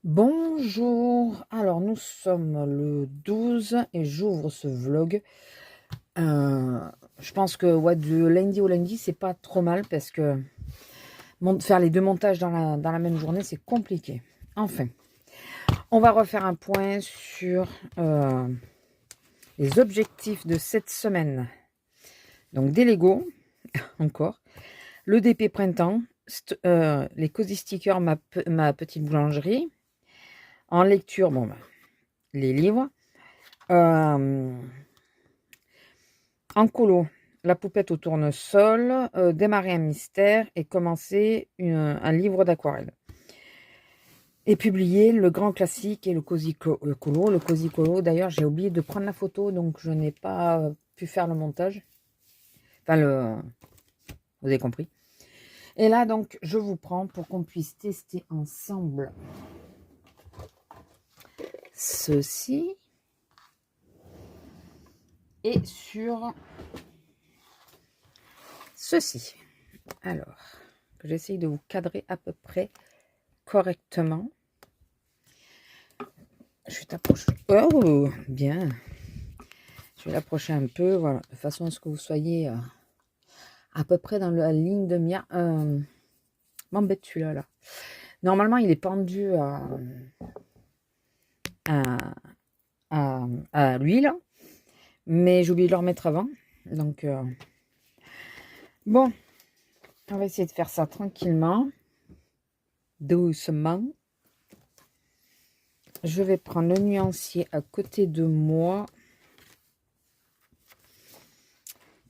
Bonjour, alors nous sommes le 12 et j'ouvre ce vlog. Je pense que ouais, de lundi au lundi, c'est pas trop mal parce que faire les deux montages dans la même journée, c'est compliqué. Enfin, on va refaire un point sur les objectifs de cette semaine. Donc des Lego, encore, le DP printemps, les cozy stickers, ma petite boulangerie. En lecture, bon, les livres. En colo, la poupette au tournesol, démarrer un mystère et commencer un livre d'aquarelle. Et publier le grand classique et le cosy colo. Le cosy colo, d'ailleurs, j'ai oublié de prendre la photo, donc je n'ai pas pu faire le montage. Enfin, vous avez compris. Et là, donc, je vous prends pour qu'on puisse tester ensemble ceci. Et sur ceci. Alors, que j'essaye de vous cadrer à peu près correctement. Je vais t'approcher. Oh, bien. Je vais l'approcher un peu, voilà, de façon à ce que vous soyez à peu près dans la ligne de mire. M'embête celui-là, là. Normalement, il est pendu à l'huile, mais j'ai oublié de le remettre avant. Donc, bon, on va essayer de faire ça tranquillement, doucement. Je vais prendre le nuancier à côté de moi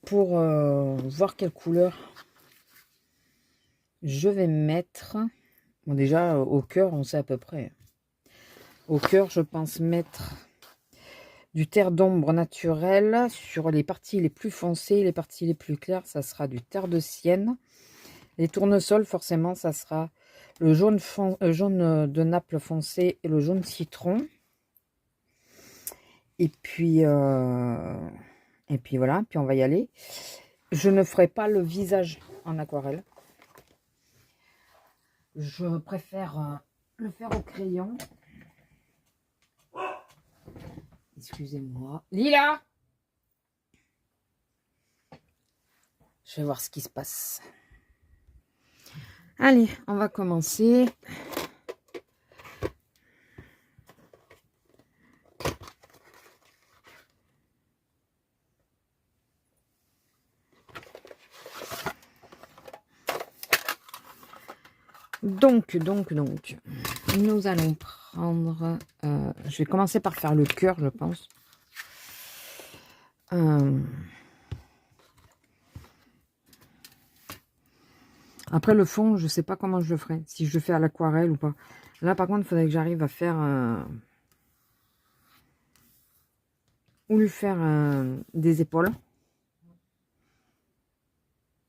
pour voir quelle couleur je vais mettre. Bon, déjà, au cœur, on sait à peu près. Au cœur, je pense mettre du terre d'ombre naturel. Sur les parties les plus foncées, les parties les plus claires, ça sera du terre de sienne. Les tournesols, forcément, ça sera le jaune, jaune de Naples foncé et le jaune citron. Et puis voilà, puis on va y aller. Je ne ferai pas le visage en aquarelle. Je préfère le faire au crayon. Excusez-moi. Lila! Je vais voir ce qui se passe. Allez, on va commencer. Donc, nous allons prendre... je vais commencer par faire le cœur, je pense. Après, le fond, je ne sais pas comment je le ferai. Si je le fais à l'aquarelle ou pas. Là, par contre, il faudrait que j'arrive à faire... ou lui faire des épaules.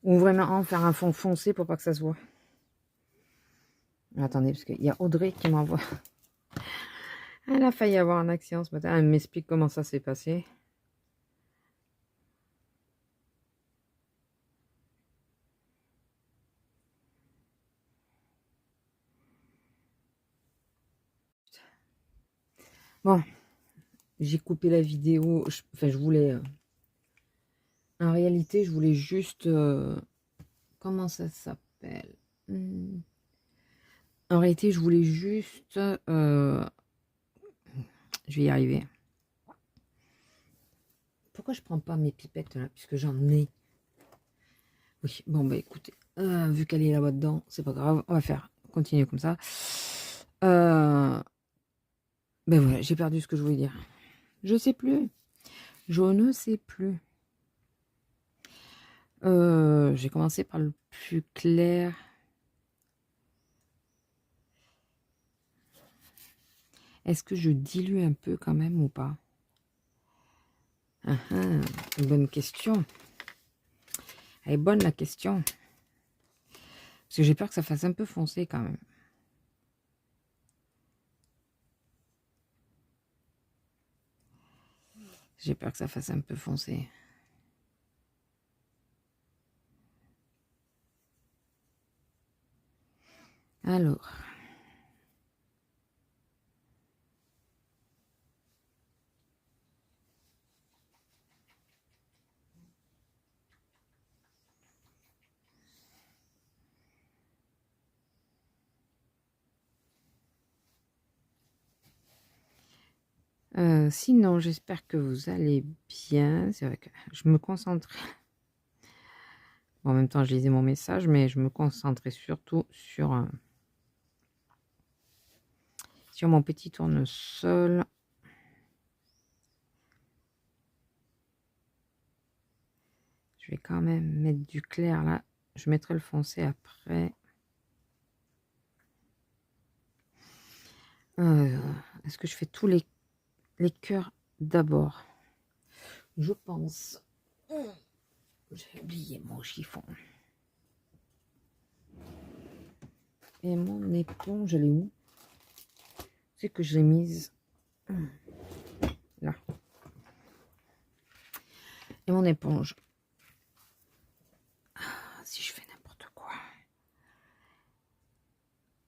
Ou vraiment en faire un fond foncé pour pas que ça se voit. Attendez, parce qu'il y a Audrey qui m'envoie... Elle a failli avoir un accident ce matin. Elle m'explique comment ça s'est passé. Bon, j'ai coupé la vidéo. Enfin, je voulais... en réalité, je voulais juste... comment ça s'appelle? En réalité, je voulais juste... je vais y arriver. Pourquoi je prends pas mes pipettes là? Puisque j'en ai. Oui, bon, bah écoutez. Vu qu'elle est là-bas dedans, c'est pas grave. On va faire. Continuer comme ça. Ben voilà, j'ai perdu ce que je voulais dire. Je sais plus. Je ne sais plus. J'ai commencé par le plus clair. Est-ce que je dilue un peu quand même ou pas? Une bonne question. Elle est bonne la question. Parce que j'ai peur que ça fasse un peu foncé quand même. J'ai peur que ça fasse un peu foncé. Alors. Sinon, j'espère que vous allez bien. C'est vrai que je me concentrais. Bon, en même temps, je lisais mon message, mais je me concentrais surtout sur mon petit tournesol. Je vais quand même mettre du clair là. Je mettrai le foncé après. Est-ce que je fais tous les cœurs d'abord? Je pense. J'ai oublié mon chiffon. Et mon éponge, elle est où? C'est que je l'ai mise là. Et mon éponge. Si je fais n'importe quoi.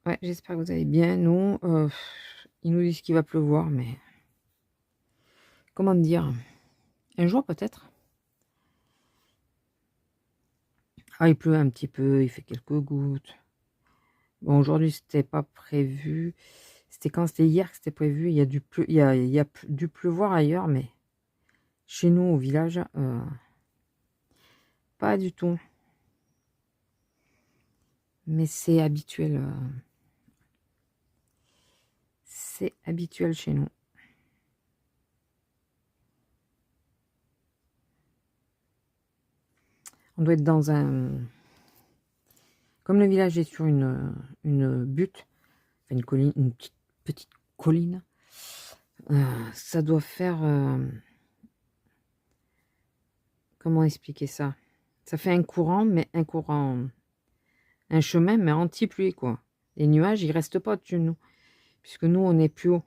Ouais, j'espère que vous allez bien. Nous, ils nous disent qu'il va pleuvoir, mais comment dire? Un jour peut-être. Ah, il pleut un petit peu, il fait quelques gouttes. Bon, aujourd'hui, c'était pas prévu. C'était quand? C'était hier que c'était prévu. Il y a dû pleuvoir ailleurs, mais chez nous, au village, pas du tout. Mais c'est habituel. C'est habituel chez nous. On doit être dans un... Comme le village est sur une butte, enfin une colline, une petite colline, ça doit faire... comment expliquer ça? Ça fait un courant, mais un courant... Un chemin, mais anti-pluie, quoi. Les nuages, ils restent pas au-dessus de nous. Puisque nous, on est plus haut.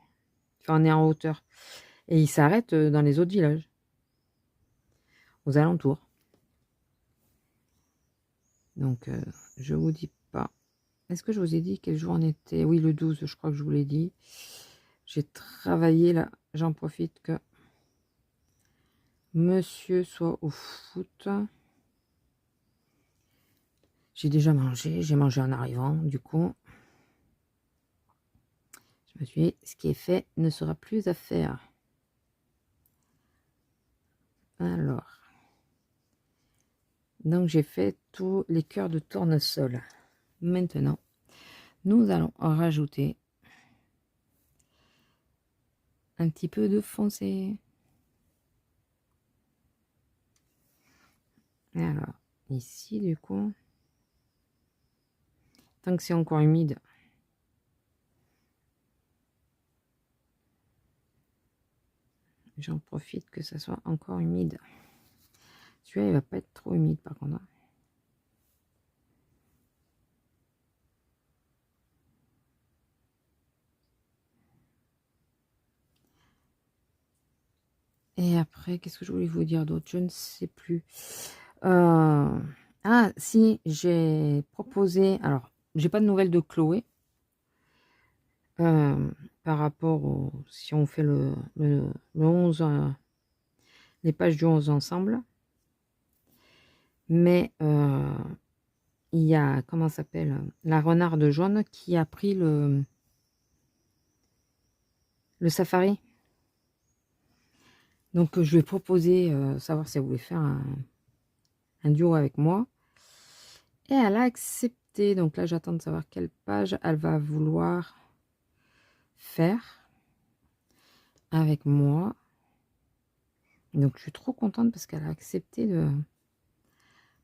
Enfin, on est en hauteur. Et ils s'arrêtent dans les autres villages. Aux alentours. Donc, je vous dis pas. Est-ce que je vous ai dit quel jour on était? Oui, le 12, je crois que je vous l'ai dit. J'ai travaillé là. J'en profite que monsieur soit au foot. J'ai déjà mangé. J'ai mangé en arrivant. Du coup, je me suis dit, ce qui est fait ne sera plus à faire. Alors. Donc, j'ai fait tous les cœurs de tournesol. Maintenant, nous allons en rajouter un petit peu de foncé. Alors, ici, du coup, tant que c'est encore humide, j'en profite que ça soit encore humide. Celui-là, il va pas être trop humide, par contre. Et après, qu'est-ce que je voulais vous dire d'autre? Je ne sais plus. Ah, si, j'ai proposé... Alors, j'ai pas de nouvelles de Chloé. Par rapport au... Si on fait le 11... les pages du 11 ensemble. Mais il y a, comment ça s'appelle? La renarde jaune qui a pris le safari. Donc, je vais proposer, savoir si elle voulait faire un duo avec moi. Et elle a accepté. Donc là, j'attends de savoir quelle page elle va vouloir faire avec moi. Donc, je suis trop contente parce qu'elle a accepté de...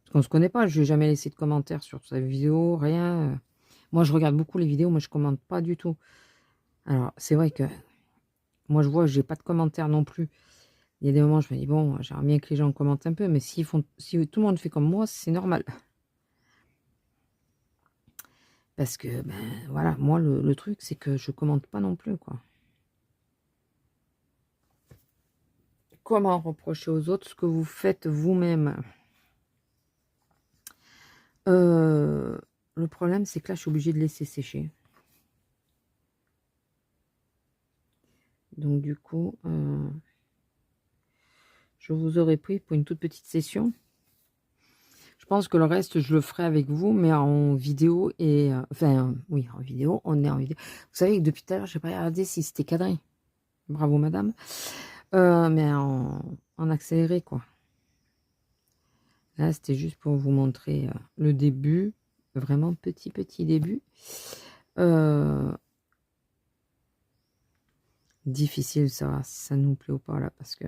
Parce qu'on se connaît pas. Je lui ai jamais laissé de commentaires sur sa vidéo, rien. Moi, je regarde beaucoup les vidéos, mais je commente pas du tout. Alors, c'est vrai que moi, je vois, j'ai pas de commentaires non plus. Il y a des moments, je me dis, bon, j'aimerais bien que les gens commentent un peu, mais si tout le monde fait comme moi, c'est normal. Parce que, ben, voilà, moi, le truc, c'est que je commente pas non plus, quoi. Comment reprocher aux autres ce que vous faites vous-même? Le problème, c'est que là, je suis obligée de laisser sécher. Donc, du coup, je vous aurais pris pour une toute petite session. Je pense que le reste, je le ferai avec vous, mais en vidéo et... enfin, oui, en vidéo, on est en vidéo. Vous savez que depuis tout à l'heure, je n'ai pas regardé si c'était cadré. Bravo, madame. Mais en accéléré, quoi. Là, c'était juste pour vous montrer le début. Vraiment petit début. Difficile, ça, si ça nous plaît ou pas, là, parce que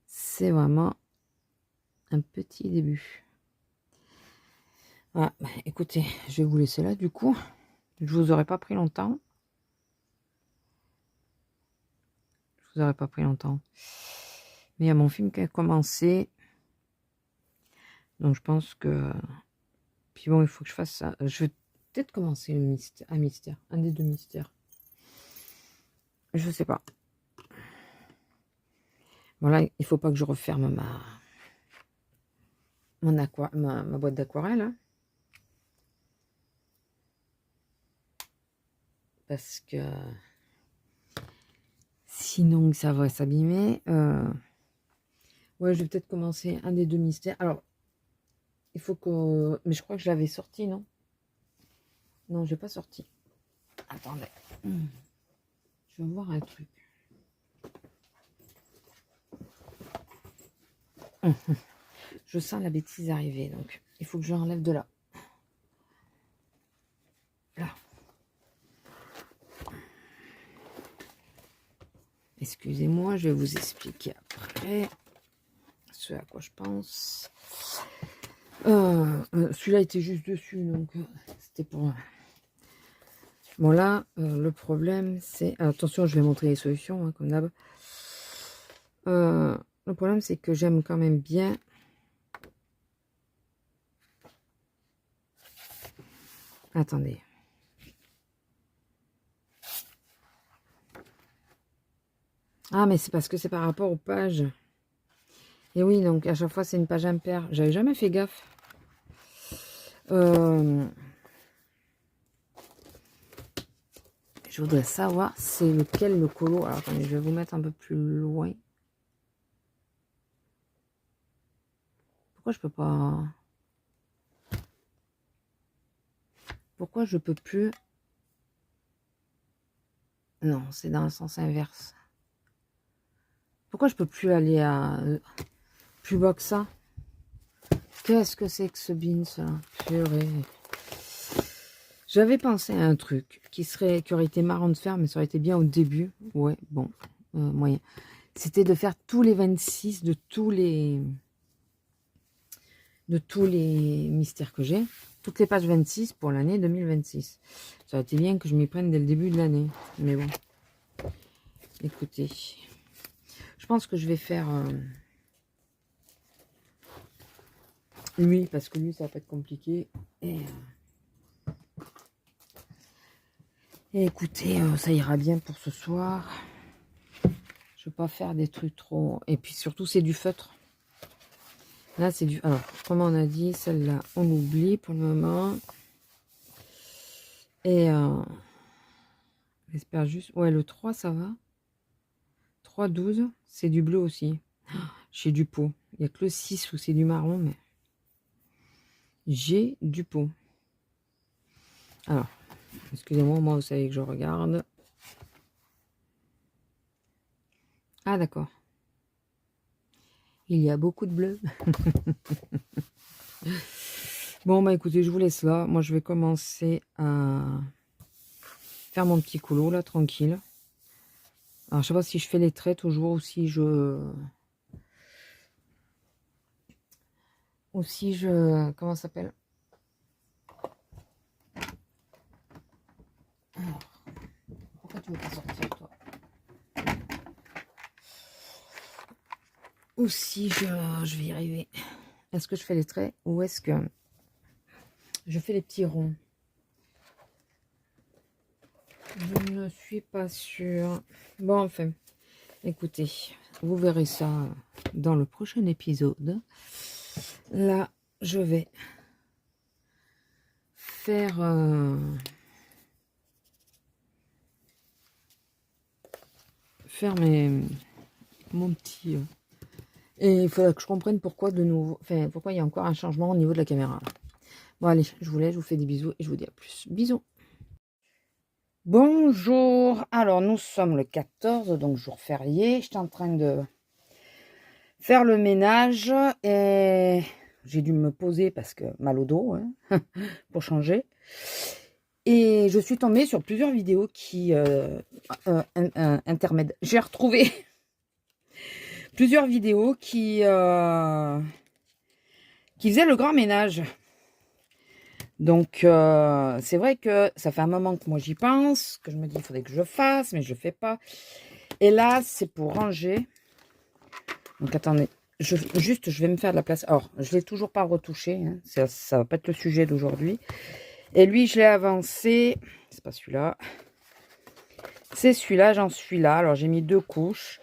c'est vraiment un petit début. Voilà, bah, écoutez, je vais vous laisser là, du coup. Je vous aurais pas pris longtemps. Je vous aurais pas pris longtemps. Mais il y a mon film qui a commencé. Donc, je pense que... Puis bon, il faut que je fasse ça. Je vais peut-être commencer un mystère. Un des deux mystères. Je sais pas. Voilà, il faut pas que je referme ma boîte d'aquarelle. Hein. Parce que sinon ça va s'abîmer. Ouais, je vais peut-être commencer un des deux mystères. Alors, il faut que... Mais je crois que je l'avais sorti, non? Non, je l'ai pas sorti. Attendez. Je vais voir un truc. Je sens la bêtise arriver, donc il faut que je l'enlève de là. Là. Excusez-moi, je vais vous expliquer après ce à quoi je pense. Celui-là était juste dessus, donc c'était pour... Bon là, le problème c'est... Attention, je vais montrer les solutions, hein, comme d'hab. Le problème c'est que j'aime quand même bien... Attendez. Ah, mais c'est parce que c'est par rapport aux pages. Et oui, donc à chaque fois c'est une page impaire. J'avais jamais fait gaffe. Je voudrais savoir c'est lequel le colo. Alors attendez, je vais vous mettre un peu plus loin. Pourquoi je peux pas... Pourquoi je peux plus... Non, c'est dans le sens inverse. Pourquoi je peux plus aller à... plus bas que ça? Qu'est-ce que c'est que ce bean, ça? Purée. J'avais pensé à un truc qui aurait été marrant de faire, mais ça aurait été bien au début. Ouais, bon, moyen. C'était de faire tous les 26 de tous les mystères que j'ai. Toutes les pages 26 pour l'année 2026. Ça aurait été bien que je m'y prenne dès le début de l'année. Mais bon. Écoutez. Je pense que je vais faire... lui, parce que lui, ça va pas être compliqué. Et écoutez, ça ira bien pour ce soir. Je vais pas faire des trucs trop... Et puis surtout, c'est du feutre. Là, c'est du... Alors, comme on a dit, celle-là, on oublie pour le moment. Et j'espère juste... Ouais, le 3, ça va. 3, 12, c'est du bleu aussi. J'ai du pot. Il n'y a que le 6 où c'est du marron, mais... J'ai du pot. Alors, excusez-moi, moi, vous savez que je regarde. Ah, d'accord. Il y a beaucoup de bleu. Bon, bah écoutez, je vous laisse là. Moi, je vais commencer à faire mon petit coulo, là, tranquille. Alors, je sais pas si je fais les traits toujours ou si je... Ou si je... Comment ça s'appelle? Alors, pourquoi tu veux pas sortir, toi? Ou si je vais y arriver. Est-ce que je fais les traits ou est-ce que je fais les petits ronds? Je ne suis pas sûre. Bon, enfin, écoutez, vous verrez ça dans le prochain épisode. Là, je vais faire mon petit... Et il faudra que je comprenne pourquoi de nouveau... Enfin, pourquoi il y a encore un changement au niveau de la caméra. Bon, allez, je vous laisse, je vous fais des bisous et je vous dis à plus. Bisous. Bonjour, alors nous sommes le 14, donc jour férié. J'étais en train de faire le ménage et j'ai dû me poser parce que mal au dos, hein, pour changer. Et je suis tombée sur plusieurs vidéos qui intermèdes. J'ai retrouvé plusieurs vidéos qui faisaient le grand ménage. Donc, c'est vrai que ça fait un moment que moi j'y pense, que je me dis il faudrait que je fasse, mais je ne fais pas. Et là, c'est pour ranger. Donc, attendez, je vais me faire de la place. Alors, je ne l'ai toujours pas retouché, hein. Ça ne va pas être le sujet d'aujourd'hui. Et lui, je l'ai avancé. C'est pas celui-là. C'est celui-là, j'en suis là. Alors, j'ai mis 2 couches.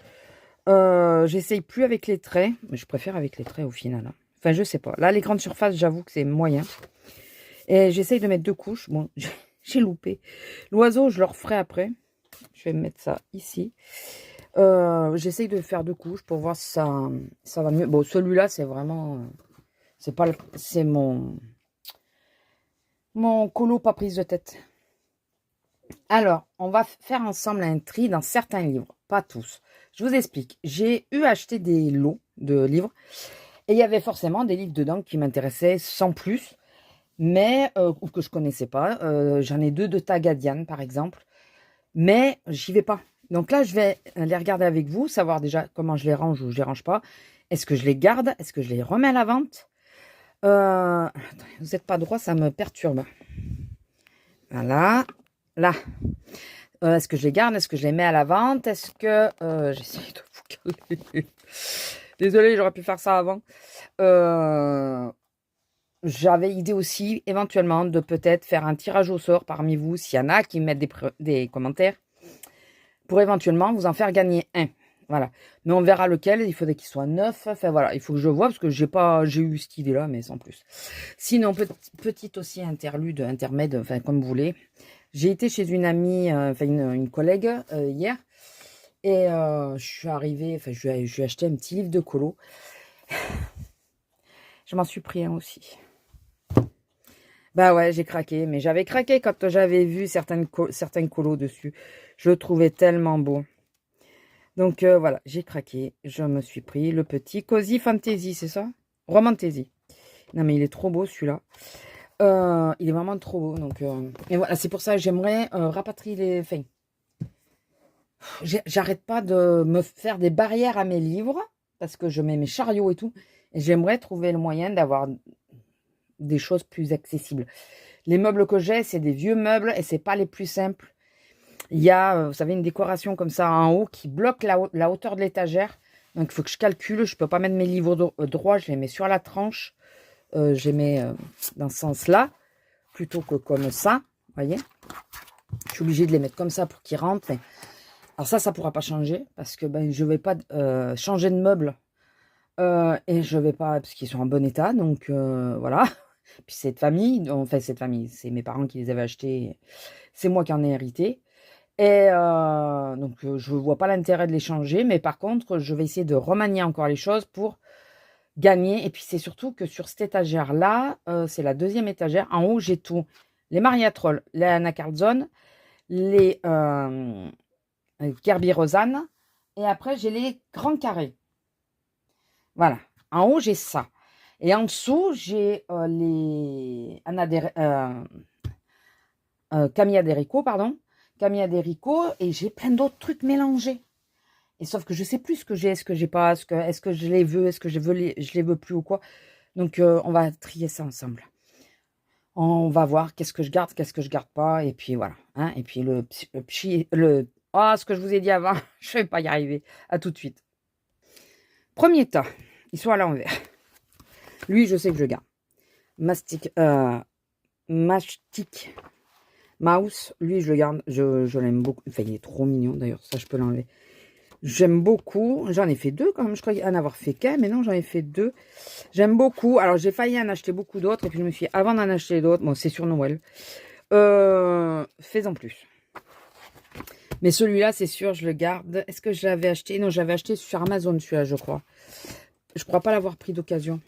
J'essaye plus avec les traits, mais je préfère avec les traits au final, hein. Enfin, je sais pas. Là, les grandes surfaces, j'avoue que c'est moyen. Et j'essaye de mettre 2 couches. Bon, j'ai loupé. L'oiseau, je le referai après. Je vais mettre ça ici. J'essaye de faire 2 couches pour voir si ça va mieux. Bon, celui-là, c'est vraiment... c'est mon colo pas prise de tête. Alors, on va faire ensemble un tri dans certains livres. Pas tous. Je vous explique. J'ai acheté des lots de livres. Et il y avait forcément des livres dedans qui m'intéressaient sans plus. Mais, ou que je connaissais pas. J'en ai 2 de Tagadian, par exemple. Mais j'y vais pas. Donc là, je vais les regarder avec vous, savoir déjà comment je les range ou je les range pas. Est-ce que je les garde? Est-ce que je les remets à la vente? Vous n'êtes pas droit, ça me perturbe. Voilà. Là. Est-ce que je les garde? Est-ce que je les mets à la vente? Est-ce que... j'essaie de vous caler. Désolée, j'aurais pu faire ça avant. J'avais idée aussi, éventuellement, de peut-être faire un tirage au sort parmi vous, s'il y en a qui mettent des commentaires, pour éventuellement vous en faire gagner un. Voilà. Mais on verra lequel. Il faudrait qu'il soit neuf. Enfin voilà, il faut que je vois parce que j'ai eu cette idée-là, mais sans plus. Sinon, petit aussi interlude, intermède, enfin comme vous voulez. J'ai été chez une amie, enfin une collègue hier. Et je suis arrivée, enfin je lui ai acheté un petit livre de colo. Je m'en suis pris un aussi. Bah ouais, j'ai craqué. Mais j'avais craqué quand j'avais vu certaines colos dessus. Je le trouvais tellement beau. Donc voilà, j'ai craqué. Je me suis pris le petit Cozy Fantasy, c'est ça? Romantasy. Non mais il est trop beau celui-là. Il est vraiment trop beau. Donc, et voilà, c'est pour ça que j'aimerais rapatrier les... Enfin, j'arrête pas de me faire des barrières à mes livres. Parce que je mets mes chariots et tout. Et j'aimerais trouver le moyen d'avoir des choses plus accessibles. Les meubles que j'ai, c'est des vieux meubles et c'est pas les plus simples. Il y a, vous savez, une décoration comme ça en haut qui bloque la hauteur de l'étagère. Donc, il faut que je calcule. Je peux pas mettre mes livres droits. Je les mets sur la tranche. Je les mets dans ce sens-là. Plutôt que comme ça. Vous voyez? Je suis obligée de les mettre comme ça pour qu'ils rentrent. Alors ça pourra pas changer. Parce que ben, je vais pas changer de meubles. Et je vais pas... Parce qu'ils sont en bon état. Donc, voilà. Puis cette famille. Enfin, cette famille. C'est mes parents qui les avaient achetés. C'est moi qui en ai hérité. Et donc, je ne vois pas l'intérêt de les changer. Mais par contre, je vais essayer de remanier encore les choses pour gagner. Et puis, c'est surtout que sur cette étagère-là, c'est la deuxième étagère. En haut, j'ai tout. Les Maria Troll, les Anna Carlzone, les Kirby Rosanne. Et après, j'ai les grands carrés. Voilà. En haut, j'ai ça. Et en dessous, j'ai les Camilla Derico, pardon. Camilla Derico, et j'ai plein d'autres trucs mélangés. Et sauf que je sais plus ce que j'ai, est-ce que j'ai pas, est-ce que je les veux, est-ce que je les veux plus ou quoi. Donc on va trier ça ensemble. On va voir qu'est-ce que je garde pas, et puis voilà. Hein, et puis ce que je vous ai dit avant, je vais pas y arriver. À tout de suite. Premier tas, ils sont à l'envers. Lui, je sais que je garde. Mastic Mouse, lui, je le garde. Je l'aime beaucoup. Enfin, il est trop mignon d'ailleurs. Ça, je peux l'enlever. J'aime beaucoup. J'en ai fait 2 quand même. Je croyais en avoir fait qu'un, mais non, j'en ai fait 2. J'aime beaucoup. Alors, j'ai failli en acheter beaucoup d'autres. Et puis, je me suis dit, avant d'en acheter d'autres, bon, c'est sur Noël. Fais-en plus. Mais celui-là, c'est sûr, je le garde. Est-ce que je l'avais acheté? Non, j'avais acheté sur Amazon, celui-là, je crois. Je crois pas l'avoir pris d'occasion.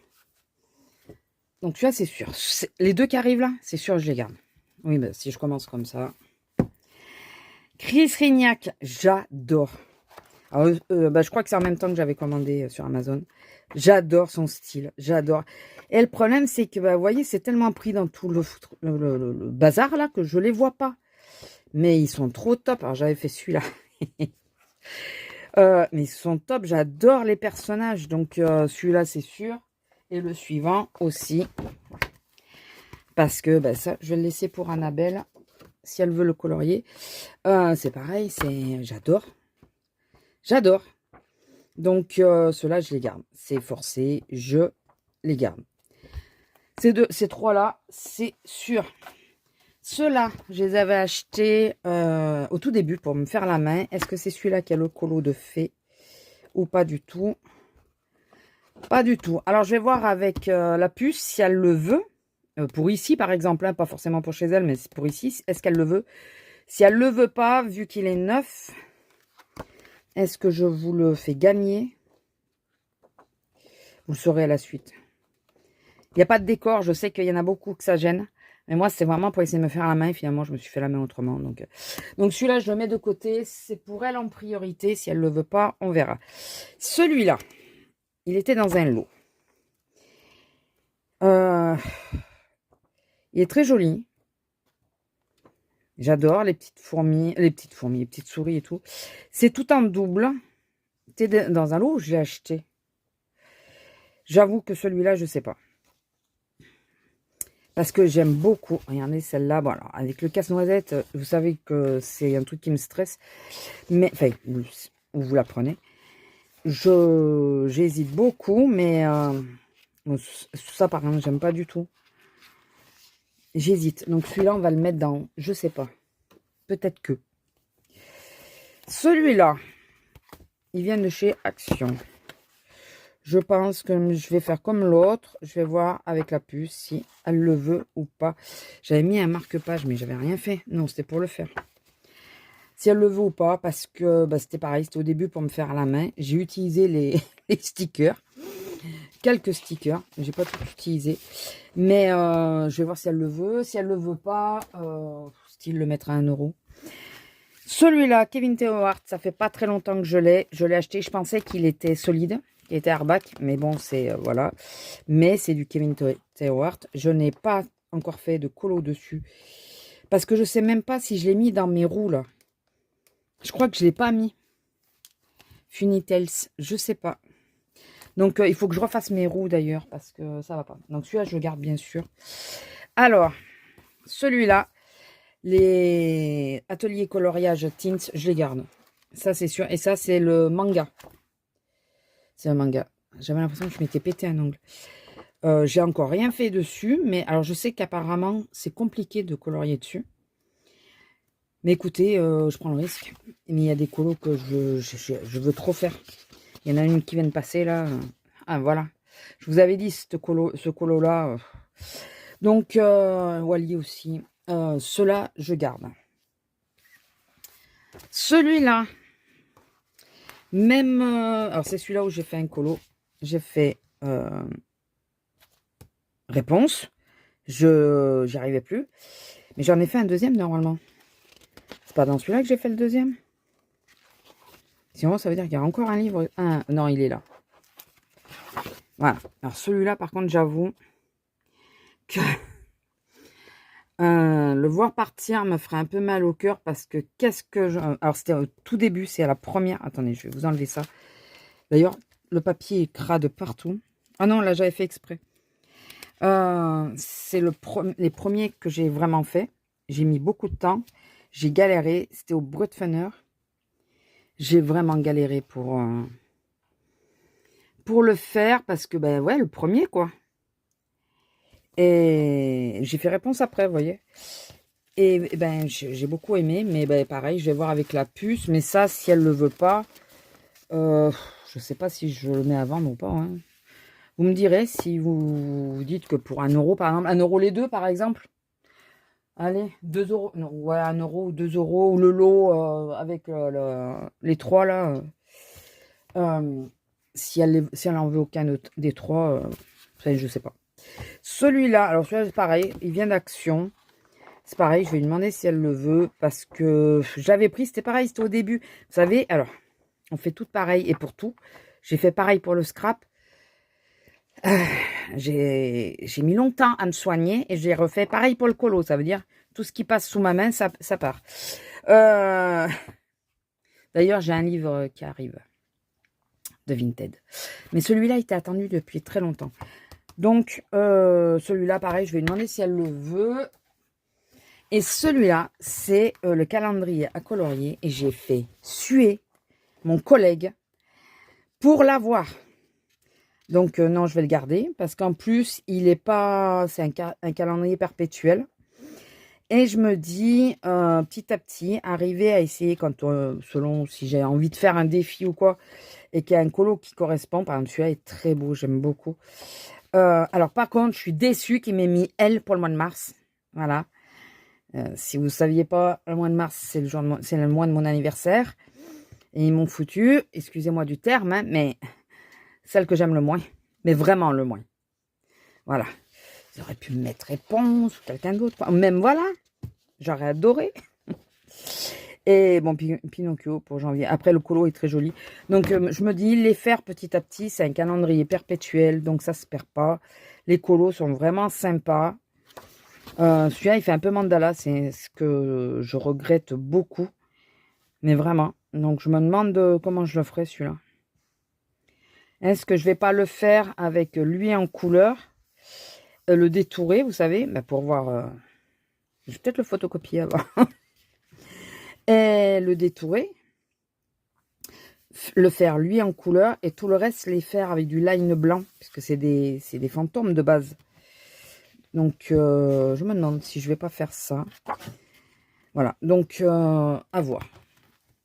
Donc, celui-là, c'est sûr. Les 2 qui arrivent là, c'est sûr, je les garde. Oui, ben, si je commence comme ça. Chris Rignac, j'adore. Alors, je crois que c'est en même temps que j'avais commandé sur Amazon. J'adore son style, j'adore. Et le problème, c'est que, vous voyez, c'est tellement pris dans tout le bazar, là, que je les vois pas. Mais ils sont trop top. Alors, j'avais fait celui-là. Mais ils sont top, j'adore les personnages. Donc, celui-là, c'est sûr. Et le suivant aussi. Parce que, ça, je vais le laisser pour Annabelle. Si elle veut le colorier. C'est pareil, j'adore. J'adore. Donc, ceux-là, je les garde. C'est forcé, je les garde. Ces trois-là, c'est sûr. Ceux-là, je les avais achetés au tout début pour me faire la main. Est-ce que c'est celui-là qui a le colo de fée ou pas du tout? Pas du tout. Alors, je vais voir avec la puce si elle le veut. Pour ici, par exemple, hein, pas forcément pour chez elle, mais pour ici, est-ce qu'elle le veut? Si elle le veut pas, vu qu'il est neuf, est-ce que je vous le fais gagner? Vous le saurez à la suite. Il n'y a pas de décor, je sais qu'il y en a beaucoup que ça gêne. Mais moi, c'est vraiment pour essayer de me faire la main. Et finalement, je me suis fait la main autrement. Donc celui-là, je le mets de côté. C'est pour elle en priorité. Si elle ne le veut pas, on verra. Celui-là, il était dans un lot. Il est très joli. J'adore les petites fourmis, les petites souris et tout. C'est tout en double. C'était dans un lot où je l'ai acheté. J'avoue que celui-là, je ne sais pas. Parce que j'aime beaucoup. Regardez celle-là. Bon, alors, avec le casse-noisette, vous savez que c'est un truc qui me stresse. Mais, enfin, vous l'apprenez. J'hésite beaucoup, mais ça, par exemple, j'aime pas du tout. J'hésite. Donc, celui-là, on va le mettre dans... Je sais pas. Peut-être que. Celui-là, il vient de chez Action. Je pense que je vais faire comme l'autre. Je vais voir avec la puce si elle le veut ou pas. J'avais mis un marque-page, mais j'avais rien fait. Non, c'était pour le faire. Si elle le veut ou pas, parce que c'était pareil. C'était au début pour me faire à la main. J'ai utilisé les stickers. Quelques stickers. J'ai pas tout utilisé. Mais je vais voir si elle le veut. Si elle le veut pas, style le mettre à 1 €. Celui-là, Kevin Théohart, ça fait pas très longtemps que je l'ai. Je l'ai acheté. Je pensais qu'il était solide. Qui était Arbac, mais bon, c'est voilà. Mais c'est du Kevin Théohart. Je n'ai pas encore fait de colo dessus. Parce que je sais même pas si je l'ai mis dans mes roues, là. Je crois que je l'ai pas mis. Funny Tales, je sais pas. Donc, il faut que je refasse mes roues, d'ailleurs, parce que ça va pas. Donc, celui-là, je le garde, bien sûr. Alors, celui-là, les ateliers coloriage tints, je les garde. Ça, c'est sûr. Et ça, c'est le manga. C'est un manga. J'avais l'impression que je m'étais pété un ongle. J'ai encore rien fait dessus. Mais alors, je sais qu'apparemment, c'est compliqué de colorier dessus. Mais écoutez, je prends le risque. Mais il y a des colos que je veux trop faire. Il y en a une qui vient de passer là. Ah, voilà. Je vous avais dit ce colo-là. Donc, Wally aussi. Ceux-là, je garde. Celui-là. Même, alors c'est celui-là où j'ai fait un colo. J'ai fait réponse. J'y arrivais plus. Mais j'en ai fait un deuxième normalement. C'est pas dans celui-là que j'ai fait le deuxième. Sinon, ça veut dire qu'il y a encore un livre. Non, il est là. Voilà. Alors celui-là, par contre, j'avoue que le voir partir me ferait un peu mal au cœur parce que qu'est-ce que je... Alors c'était au tout début, c'est à la première... Attendez, je vais vous enlever ça. D'ailleurs, le papier est crade partout. Ah non, là, j'avais fait exprès. C'est les premiers que j'ai vraiment fait. J'ai mis beaucoup de temps. J'ai galéré. C'était au Brutfunner. J'ai vraiment galéré pour le faire parce que, ouais, le premier, quoi. Et j'ai fait réponse après, vous voyez. Et j'ai beaucoup aimé, mais pareil, je vais voir avec la puce. Mais ça, si elle le veut pas, je sais pas si je le mets à vendre ou pas. Hein. Vous me direz si vous dites que pour 1 €, par exemple, 1 € les deux, par exemple. Allez, 2 €, non, ouais, 1 € ou 2 €, ou le lot avec les trois là. Si elle en veut aucun des trois, je sais pas. Celui-là, alors celui-là c'est pareil, il vient d'Action. C'est pareil, je vais lui demander si elle le veut, parce que j'avais pris, c'était pareil, c'était au début. Vous savez, alors, on fait tout pareil, et pour tout. J'ai fait pareil pour le scrap. J'ai mis longtemps à me soigner, et j'ai refait pareil pour le colo. Ça veut dire, tout ce qui passe sous ma main, ça part. D'ailleurs, j'ai un livre qui arrive, de Vinted. Mais celui-là, il était attendu depuis très longtemps. Donc, celui-là, pareil, je vais lui demander si elle le veut. Et celui-là, c'est le calendrier à colorier. Et j'ai fait suer mon collègue pour l'avoir. Donc, non, je vais le garder. Parce qu'en plus, il n'est pas... C'est un calendrier perpétuel. Et je me dis, petit à petit, arriver à essayer, quand, selon si j'ai envie de faire un défi ou quoi, et qu'il y a un colo qui correspond. Par exemple, celui-là est très beau, j'aime beaucoup. Alors, par contre, je suis déçue qu'il m'ait mis elle pour le mois de mars. Voilà. Si vous ne saviez pas, le mois de mars, c'est le mois de mon anniversaire. Et ils m'ont foutu, excusez-moi du terme, hein, mais celle que j'aime le moins. Mais vraiment le moins. Voilà. Ils auraient pu me mettre réponse ou quelqu'un d'autre. Même voilà. J'aurais adoré. Et bon, Pinocchio pour janvier. Après, le colo est très joli. Donc, je me dis, les faire petit à petit, c'est un calendrier perpétuel. Donc, ça ne se perd pas. Les colos sont vraiment sympas. Celui-là, il fait un peu mandala. C'est ce que je regrette beaucoup. Mais vraiment. Donc, je me demande comment je le ferai, celui-là. Est-ce que je vais pas le faire avec lui en couleur? Le détourer, vous savez, ben, pour voir... je vais peut-être le photocopier avant. Et le détourer. Le faire lui en couleur. Et tout le reste, les faire avec du line blanc. Puisque c'est des fantômes de base. Donc, je me demande si je vais pas faire ça. Voilà. Donc, à voir.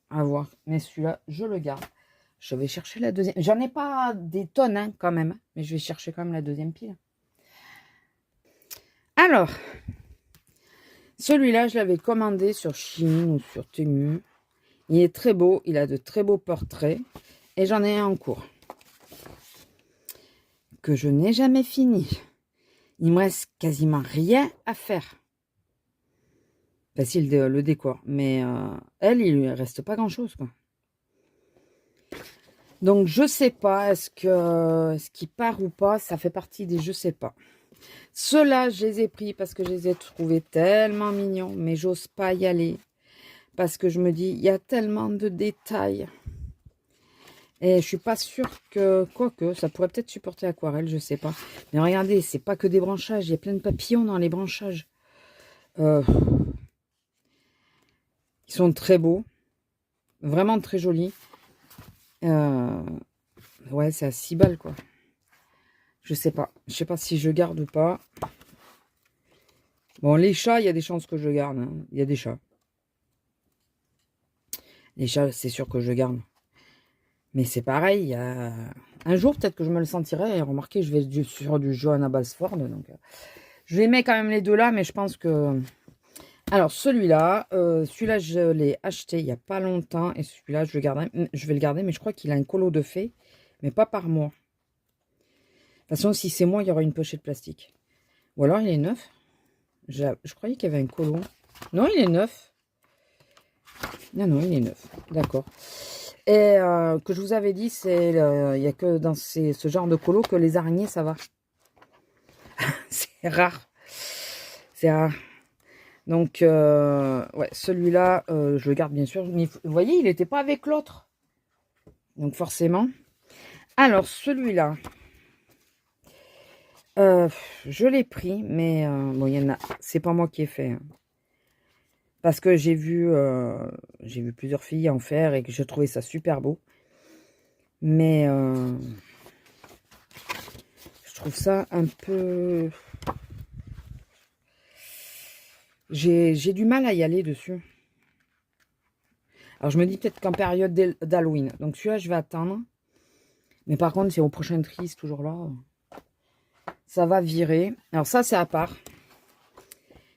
À voir. Mais celui-là, je le garde. Je vais chercher la deuxième. J'en ai pas des tonnes, hein, quand même. Mais je vais chercher quand même la deuxième pile. Alors, celui-là, je l'avais commandé sur Chine ou sur Temu. Il est très beau. Il a de très beaux portraits. Et j'en ai un en cours. Que je n'ai jamais fini. Il me reste quasiment rien à faire. Facile le décor. Mais elle, il lui reste pas grand-chose, quoi. Donc, je sais pas. Est-ce qu'il part ou pas? Ça fait partie des je sais pas. Ceux-là, je les ai pris parce que je les ai trouvés tellement mignons. Mais j'ose pas y aller. Parce que je me dis, il y a tellement de détails. Et je suis pas sûre que... Quoique, ça pourrait peut-être supporter aquarelle, je sais pas. Mais regardez, c'est pas que des branchages. Il y a plein de papillons dans les branchages. Ils sont très beaux. Vraiment très jolis. Ouais, c'est à 6 balles, quoi. Je sais pas. Je sais pas si je garde ou pas. Bon, les chats, il y a des chances que je garde. Hein. Il y a des chats. Les chats, c'est sûr que je garde. Mais c'est pareil, il y a... Un jour, peut-être que je me le sentirai. Et remarquez, je vais sur du Johanna Basford. Donc, je les mets quand même les deux là, mais je pense que... Alors, celui-là, je l'ai acheté il n'y a pas longtemps. Et celui-là, je vais le garder, mais je crois qu'il a un colo de fée. Mais pas par mois. De toute façon, si c'est moi, il y aura une pochette de plastique. Ou alors, il est neuf. Je croyais qu'il y avait un colo. Non, il est neuf. Non, il est neuf. D'accord. Et que je vous avais dit, il n'y a que dans ce genre de colo que les araignées, ça va. C'est rare. C'est rare. Donc, ouais, celui-là, je le garde bien sûr. Mais vous voyez, il n'était pas avec l'autre. Donc, forcément. Alors, celui-là, je l'ai pris, mais bon, il y en a. C'est pas moi qui ai fait. Hein. Parce que j'ai vu plusieurs filles en faire et que je trouvais ça super beau. Mais je trouve ça un peu... J'ai du mal à y aller dessus. Alors, je me dis peut-être qu'en période d'Halloween. Donc, celui-là, je vais attendre. Mais par contre, c'est au prochain tri, c'est toujours là. Ça va virer. Alors, ça, c'est à part.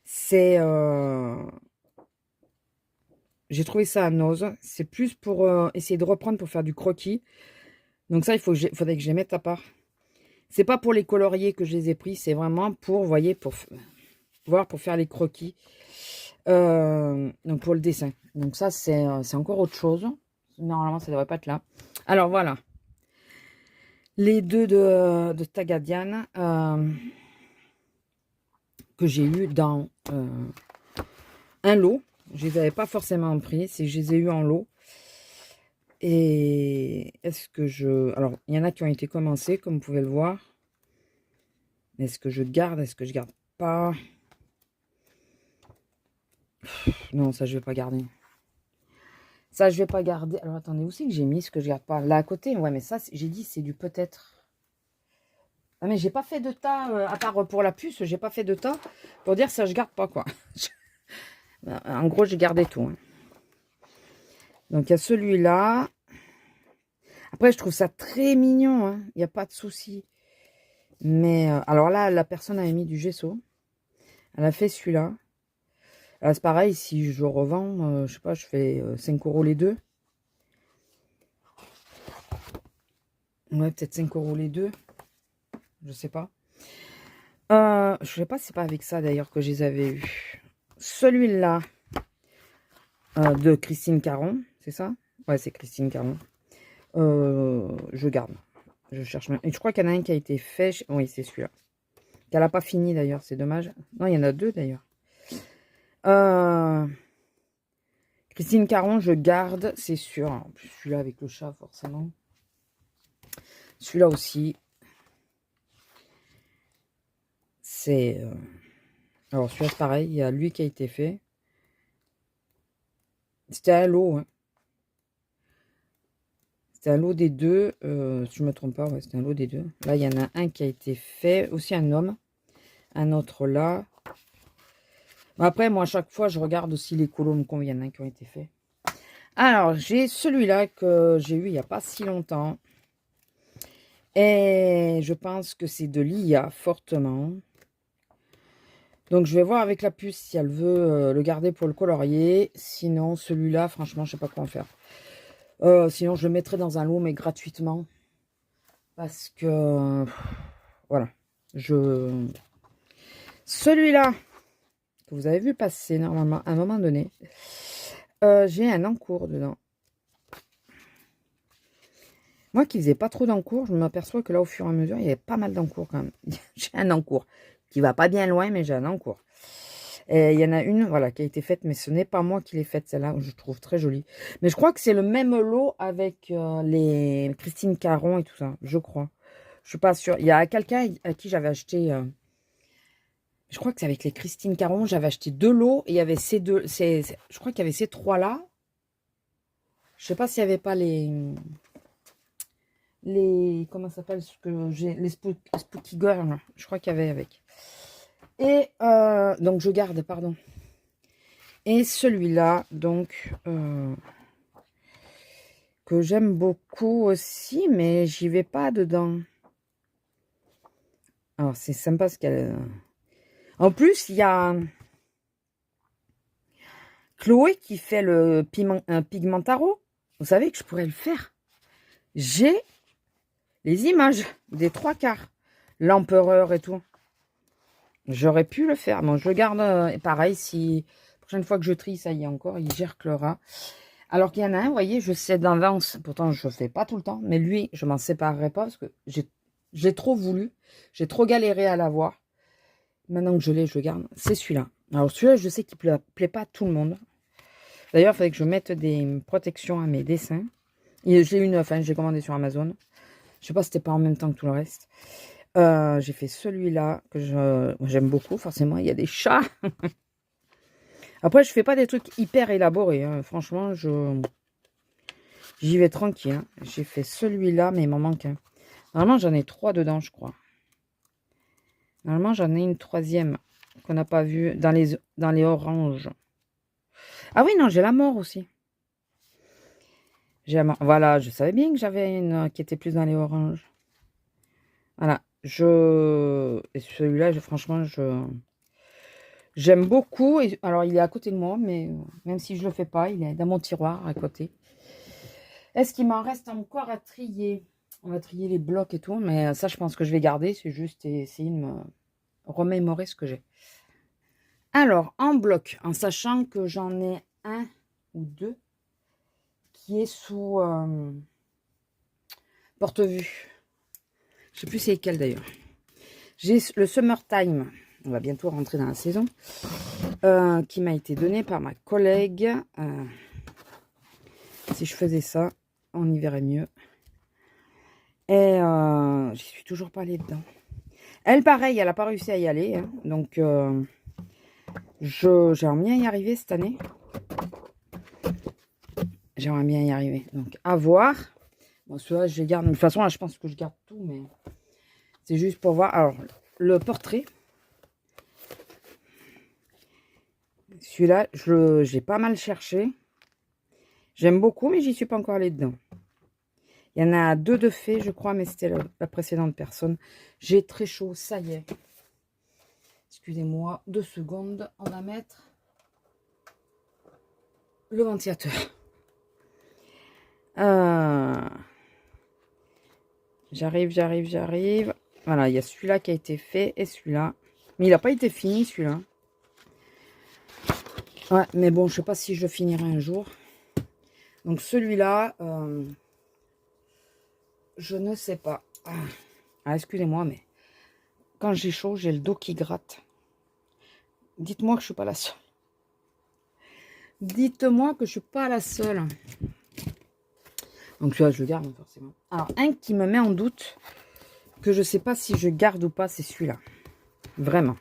C'est... J'ai trouvé ça à nose. C'est plus pour essayer de reprendre pour faire du croquis. Donc, ça, faudrait que je les mette à part. C'est pas pour les colorier que je les ai pris. C'est vraiment pour, vous voyez, pour faire les croquis. Donc pour le dessin. Donc ça, c'est encore autre chose. Normalement, ça devrait pas être là. Alors voilà. Les deux de Tagadian que j'ai eu dans un lot. Je les avais pas forcément pris, c'est je les ai eu en lot. Et est-ce que je... Alors, il y en a qui ont été commencés, comme vous pouvez le voir. Est-ce que je garde? Est-ce que je garde pas? Non, ça, je vais pas garder. Ça, je vais pas garder. Alors, attendez, où c'est que j'ai mis ce que je garde pas? Là, à côté? Ouais, mais ça, j'ai dit, c'est du peut-être. Ah, mais j'ai pas fait de tas, à part pour la puce, j'ai pas fait de tas pour dire ça, je garde pas, quoi. En gros, j'ai gardé tout. Hein. Donc, il y a celui-là. Après, je trouve ça très mignon. Hein. Il n'y a pas de souci. Mais, alors là, la personne avait mis du gesso. Elle a fait celui-là. C'est pareil, si je revends, je sais pas, je fais 5 € les deux. Ouais, peut-être 5 € les deux. Je sais pas. Je sais pas si c'est pas avec ça d'ailleurs que je les avais eus. Celui-là de Christine Caron, c'est ça? Ouais, c'est Christine Caron. Je garde. Je cherche même. Et je crois qu'il y en a un qui a été fait. Oui, c'est celui-là. Qu'elle n'a pas fini d'ailleurs, c'est dommage. Non, il y en a deux d'ailleurs. Christine Caron, je garde, c'est sûr. En plus, celui-là avec le chat, forcément. Celui-là aussi. C'est... Alors, celui-là, c'est pareil. Il y a lui qui a été fait. C'était un lot. Hein. C'était un lot des deux. Si je ne me trompe pas, ouais, c'était un lot des deux. Là, il y en a un qui a été fait. Aussi un homme. Un autre là. Après, moi, à chaque fois, je regarde aussi les colos combien il y en a qui ont été faits. Alors, j'ai celui-là que j'ai eu il n'y a pas si longtemps. Et je pense que c'est de l'IA, fortement. Donc, je vais voir avec la puce si elle veut le garder pour le colorier. Sinon, celui-là, franchement, je sais pas quoi en faire. Sinon, je le mettrai dans un lot, mais gratuitement. Parce que, voilà. Celui-là, que vous avez vu passer, normalement, à un moment donné, j'ai un encours dedans. Moi qui faisais pas trop d'encours, je m'aperçois que là, au fur et à mesure, il y avait pas mal d'encours quand même. J'ai un encours qui va pas bien loin, mais j'ai un encours. Et il y en a une, voilà, qui a été faite, mais ce n'est pas moi qui l'ai faite, celle-là. Je trouve très jolie. Mais je crois que c'est le même lot avec les Christine Caron et tout ça, je crois. Je suis pas sûre. Il y a quelqu'un à qui j'avais acheté... je crois que c'est avec les Christine Caron, j'avais acheté 2 lots, et il y avait ces deux... je crois qu'il y avait ces 3-là. Je sais pas s'il n'y avait pas comment ça s'appelle, ce que j'ai, les Spooky Girl, je crois qu'il y avait avec. Et donc je garde, pardon. Et celui-là, donc que j'aime beaucoup aussi, mais j'y vais pas dedans. Alors c'est sympa ce qu'elle. En plus, il y a Chloé qui fait le Pigmentaro. Vous savez que je pourrais le faire. J'ai les images des 3/4, l'empereur et tout. J'aurais pu le faire. Bon, je le garde pareil. Si la prochaine fois que je trie, ça y est encore, il gerclera. Alors qu'il y en a un, vous voyez, je sais d'avance. Pourtant, je ne fais pas tout le temps. Mais lui, je m'en séparerai pas parce que j'ai trop voulu. J'ai trop galéré à l'avoir. Maintenant que je l'ai, je le garde. C'est celui-là. Alors celui-là, je sais qu'il ne plaît pas à tout le monde. D'ailleurs, il fallait que je mette des protections à mes dessins. J'ai une, enfin, j'ai commandé sur Amazon. Je sais pas si c'était pas en même temps que tout le reste. J'ai fait celui-là que j'aime beaucoup, forcément. Il y a des chats. Après, je fais pas des trucs hyper élaborés. Hein. Franchement, j'y vais tranquille. Hein. J'ai fait celui-là, mais il m'en manque un. Normalement, j'en ai 3 dedans, je crois. Normalement, j'en ai une 3e qu'on n'a pas vue dans les oranges. Ah oui, non, j'ai la mort aussi. J'ai la mort. Voilà, je savais bien que j'avais une qui était plus dans les oranges. Voilà. Et celui-là, franchement, j'aime beaucoup. Alors, il est à côté de moi, mais même si je ne le fais pas, il est dans mon tiroir à côté. Est-ce qu'il m'en reste encore à trier? On va trier les blocs et tout, mais ça, je pense que je vais garder. C'est juste essayer de me remémorer ce que j'ai. Alors, en bloc, en sachant que j'en ai un ou deux qui est sous porte-vue. Je sais plus c'est lequel d'ailleurs. J'ai le Summertime, on va bientôt rentrer dans la saison, qui m'a été donné par ma collègue. Si je faisais ça, on y verrait mieux. Et j'y suis toujours pas allée dedans. Elle, pareil, elle n'a pas réussi à y aller. Hein, donc, j'aimerais bien y arriver cette année. J'aimerais bien y arriver. Donc, à voir. Bon, celui-là, je les garde. De toute façon, là, je pense que je garde tout, mais c'est juste pour voir. Alors, le portrait. Celui-là, j'ai pas mal cherché. J'aime beaucoup, mais j'y suis pas encore allée dedans. Il y en a deux de faits, je crois, mais c'était la précédente personne. J'ai très chaud, ça y est. Excusez-moi, 2 secondes. On va mettre le ventilateur. J'arrive. Voilà, il y a celui-là qui a été fait et celui-là. Mais il n'a pas été fini, celui-là. Ouais, mais bon, je sais pas si je finirai un jour. Donc celui-là, je ne sais pas. Ah, excusez-moi, mais quand j'ai chaud, j'ai le dos qui gratte. Dites-moi que je suis pas la seule. Dites-moi que je suis pas la seule. Donc celui-là, je le garde forcément. Alors, un qui me met en doute, que je sais pas si je garde ou pas, c'est celui-là. Vraiment.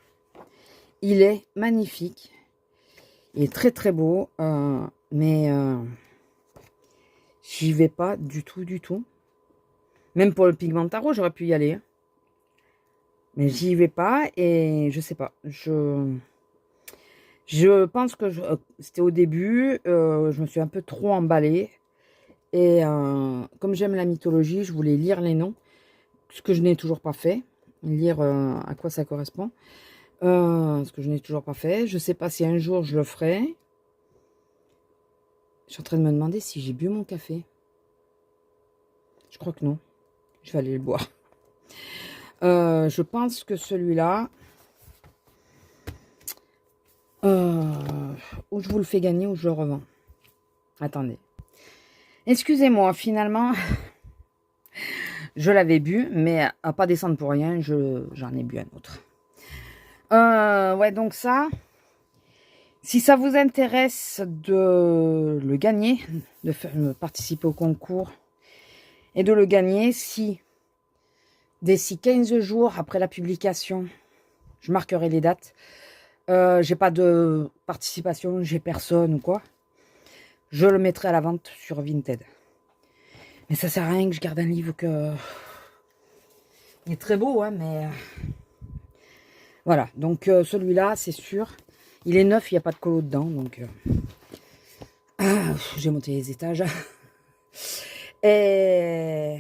Il est magnifique. Il est très très beau. Mais j'y vais pas du tout, du tout. Même pour le Pigmentaro, j'aurais pu y aller. Hein. Mais j'y vais pas et je sais pas. Je pense que c'était au début. Je me suis un peu trop emballée. Et comme j'aime la mythologie, je voulais lire les noms. Ce que je n'ai toujours pas fait. Lire à quoi ça correspond. Ce que je n'ai toujours pas fait. Je sais pas si un jour je le ferai. Je suis en train de me demander si j'ai bu mon café. Je crois que non. Je vais aller le boire. Je pense que celui-là, ou je vous le fais gagner ou je le revends. Attendez. Excusez-moi, finalement, je l'avais bu, mais à pas descendre pour rien, j'en ai bu un autre. Ouais, donc ça, si ça vous intéresse de le gagner, de participer au concours et de le gagner, si d'ici 15 jours après la publication, je marquerai les dates, j'ai pas de participation, j'ai personne ou quoi, je le mettrai à la vente sur Vinted. Mais ça sert à rien que je garde un livre que... Il est très beau, hein, mais... Voilà, donc celui-là, c'est sûr. Il est neuf, il n'y a pas de colo dedans, donc... j'ai monté les étages. Et...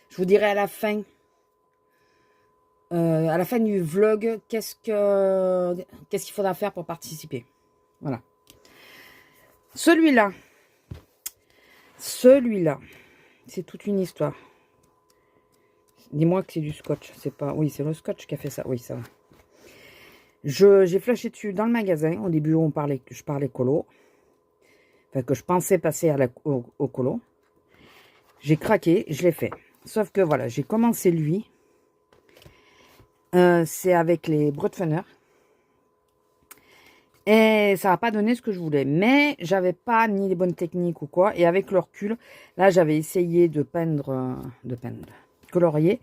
Je vous dirai à la fin du vlog, qu'est-ce qu'il faudra faire pour participer. Voilà. Celui-là, c'est toute une histoire. Dis-moi que c'est du scotch, c'est pas... Oui, c'est le scotch qui a fait ça, oui, ça va. J'ai flashé dessus dans le magasin. Au début, je parlais colo. Enfin, que je pensais passer au colo. J'ai craqué, je l'ai fait. Sauf que voilà, j'ai commencé lui. C'est avec les Brutfunner. Et ça n'a pas donné ce que je voulais. Mais j'avais pas ni les bonnes techniques ou quoi. Et avec le recul, là, j'avais essayé de colorier.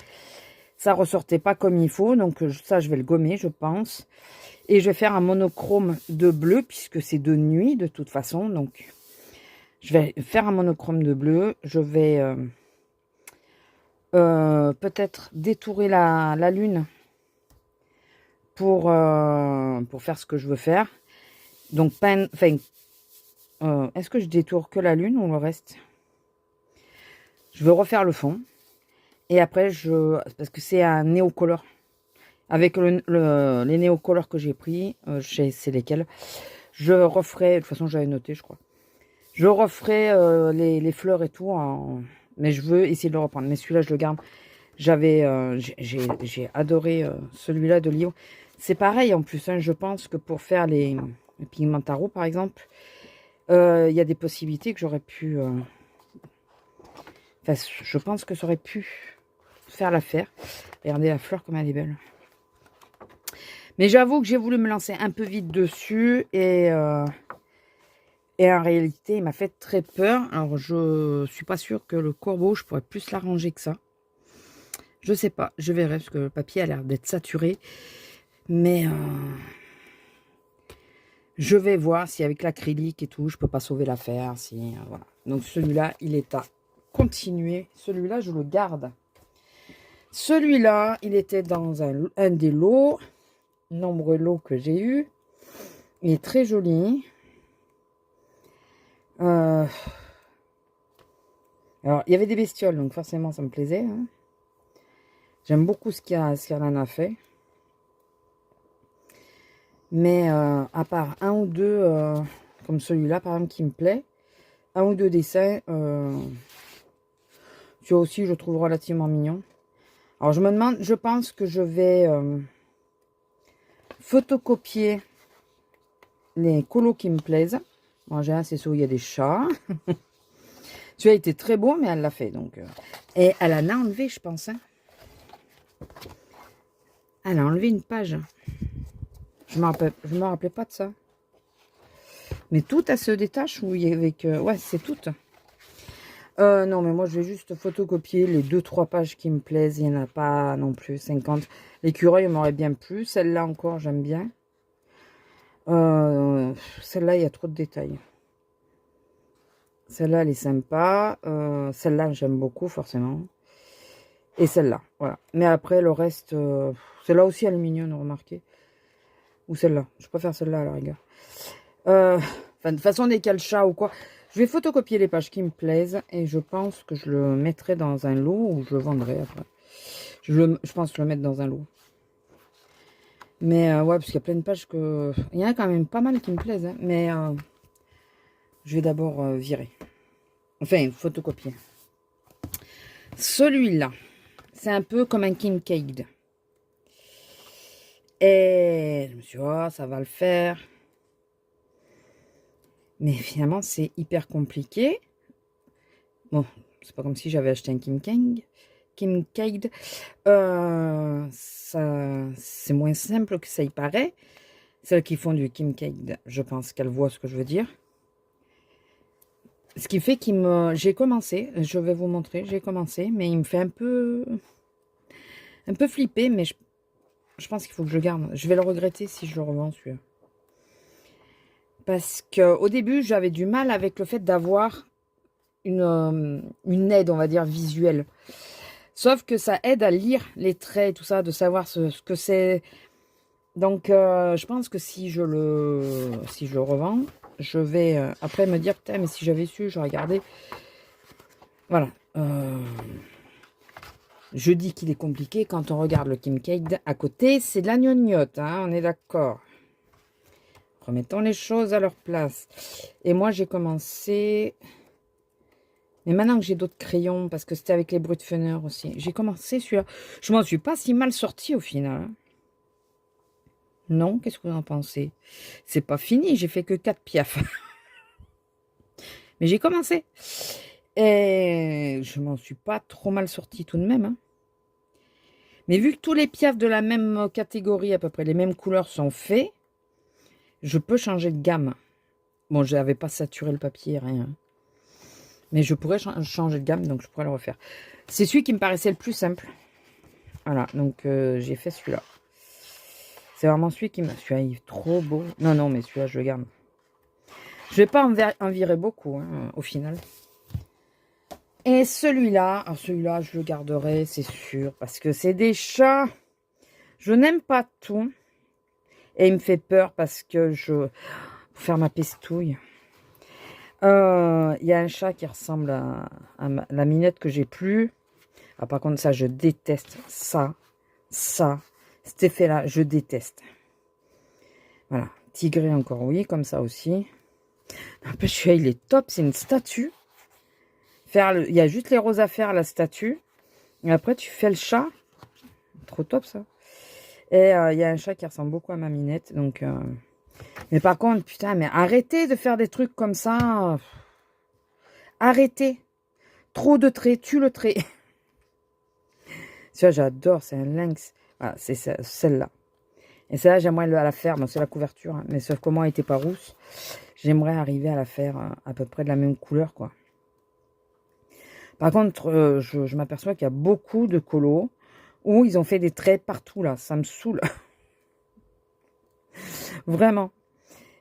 Ça ressortait pas comme il faut. Donc ça, je vais le gommer, je pense. Et je vais faire un monochrome de bleu, puisque c'est de nuit de toute façon. Donc, je vais faire un monochrome de bleu. Je vais peut-être détourer la lune pour faire ce que je veux faire. Donc, est-ce que je détourne que la lune ou le reste? Je veux refaire le fond. Et après, parce que c'est un néocolor. Avec les néocolors que j'ai pris, je sais lesquels. Je referai, de toute façon j'avais noté je crois. Je referai les fleurs et tout. Mais je veux essayer de le reprendre. Mais celui-là je le garde. J'ai adoré celui-là de livre. C'est pareil en plus, hein, je pense que pour faire les pigments tarot, par exemple, il y a des possibilités que j'aurais pu... Enfin, je pense que ça aurait pu faire l'affaire. Regardez la fleur comme elle est belle. Mais j'avoue que j'ai voulu me lancer un peu vite dessus et en réalité, il m'a fait très peur. Alors, je suis pas sûre que le corbeau, je pourrais plus l'arranger que ça. Je sais pas, je verrai parce que le papier a l'air d'être saturé. Mais je vais voir si avec l'acrylique et tout, je peux pas sauver l'affaire. Si, voilà. Donc celui-là, il est à continuer. Celui-là, je le garde. Celui-là, il était dans un des lots, nombreux lots que j'ai eu. Il est très joli. Alors, il y avait des bestioles, donc forcément, ça me plaisait. Hein. J'aime beaucoup ce qu'elle en a fait. Mais à part un ou deux, comme celui-là, par exemple, qui me plaît, un ou deux dessins, celui-là aussi, je trouve relativement mignon. Alors, je me demande, je pense que je vais photocopier les colos qui me plaisent. Moi, j'ai un, c'est celui où il y a des chats. Celui-là était très beau, mais elle l'a fait. Donc, et elle en a enlevé, je pense. Hein. Elle a enlevé une page. Je me rappelais pas de ça. Mais tout, elle se détache ou il y avait que... Ouais, c'est tout. Non, mais moi, je vais juste photocopier les 2-3 pages qui me plaisent. Il n'y en a pas non plus 50. L'écureuil m'aurait bien plu. Celle-là encore, j'aime bien. Celle-là, il y a trop de détails. Celle-là, elle est sympa. Celle-là, j'aime beaucoup, forcément. Et celle-là, voilà. Mais après, le reste... celle-là aussi, elle est mignonne, remarquez. Ou celle-là. Je préfère celle-là, à la rigueur. Enfin, de toute façon, dès qu'il y a le chat ou quoi... Je vais photocopier les pages qui me plaisent. Et je pense que je le mettrai dans un lot ou je le vendrai après. Je pense le mettre dans un lot. Mais ouais, parce qu'il y a plein de pages que... Il y en a quand même pas mal qui me plaisent. Hein, mais je vais d'abord virer. Enfin, photocopier. Celui-là, c'est un peu comme un Kincaid. Et je me suis dit, oh, ça va le faire. Mais finalement, c'est hyper compliqué. Bon, c'est pas comme si j'avais acheté un Kincaid. C'est moins simple que ça y paraît. Celles qui font du Kincaid, je pense qu'elles voient ce que je veux dire. Ce qui fait j'ai commencé, je vais vous montrer, j'ai commencé, mais il me fait un peu flipper, mais je pense qu'il faut que je le garde. Je vais le regretter si je le revends, celui-là. Parce qu'au début, j'avais du mal avec le fait d'avoir une aide, on va dire, visuelle. Sauf que ça aide à lire les traits et tout ça, de savoir ce que c'est. Donc, je pense que si je le revends, je vais après me dire, putain, mais si j'avais su, j'aurais gardé. Voilà. Je dis qu'il est compliqué quand on regarde le Kincaid à côté, c'est de la gnognotte, hein, on est d'accord. Remettons les choses à leur place. Et moi, j'ai commencé... Mais maintenant que j'ai d'autres crayons, parce que c'était avec les Brutpfener aussi, j'ai commencé celui-là. Je m'en suis pas si mal sortie au final. Hein. Non, qu'est-ce que vous en pensez? C'est pas fini, j'ai fait que 4 piafs. Mais j'ai commencé. Et je m'en suis pas trop mal sortie tout de même. Hein. Mais vu que tous les piafs de la même catégorie, à peu près les mêmes couleurs sont faits, je peux changer de gamme. Bon, je n'avais pas saturé le papier, rien. Mais je pourrais changer de gamme, donc je pourrais le refaire. C'est celui qui me paraissait le plus simple. Voilà, donc j'ai fait celui-là. C'est vraiment celui qui m'a... Celui-là, il est trop beau. Non, non, mais celui-là, je le garde. Je vais pas en virer beaucoup, hein, au final. Et celui-là, celui-là, je le garderai, c'est sûr. Parce que c'est des chats. Je n'aime pas tout. Et il me fait peur parce que pour faire ma pestouille. Il y a un chat qui ressemble à la minette que j'ai plus. Ah, par contre, ça, je déteste. Ça, cet effet-là, je déteste. Voilà. Tigré encore, oui, comme ça aussi. Après, celui-là, il est top. C'est une statue. Il y a juste les roses à faire, la statue. Et après, tu fais le chat. Trop top, ça. Et il y a un chat qui ressemble beaucoup à ma Minette. Donc, mais par contre, putain, mais arrêtez de faire des trucs comme ça. Arrêtez. Trop de traits, tue le trait. Ça, j'adore, c'est un lynx. Voilà, c'est celle-là. Et celle-là, j'aimerais la faire. Bon, c'est la couverture, hein, mais sauf que moi, elle n'était pas rousse. J'aimerais arriver à la faire à peu près de la même couleur, quoi. Par contre, je m'aperçois qu'il y a beaucoup de colos où ils ont fait des traits partout, là. Ça me saoule. Vraiment.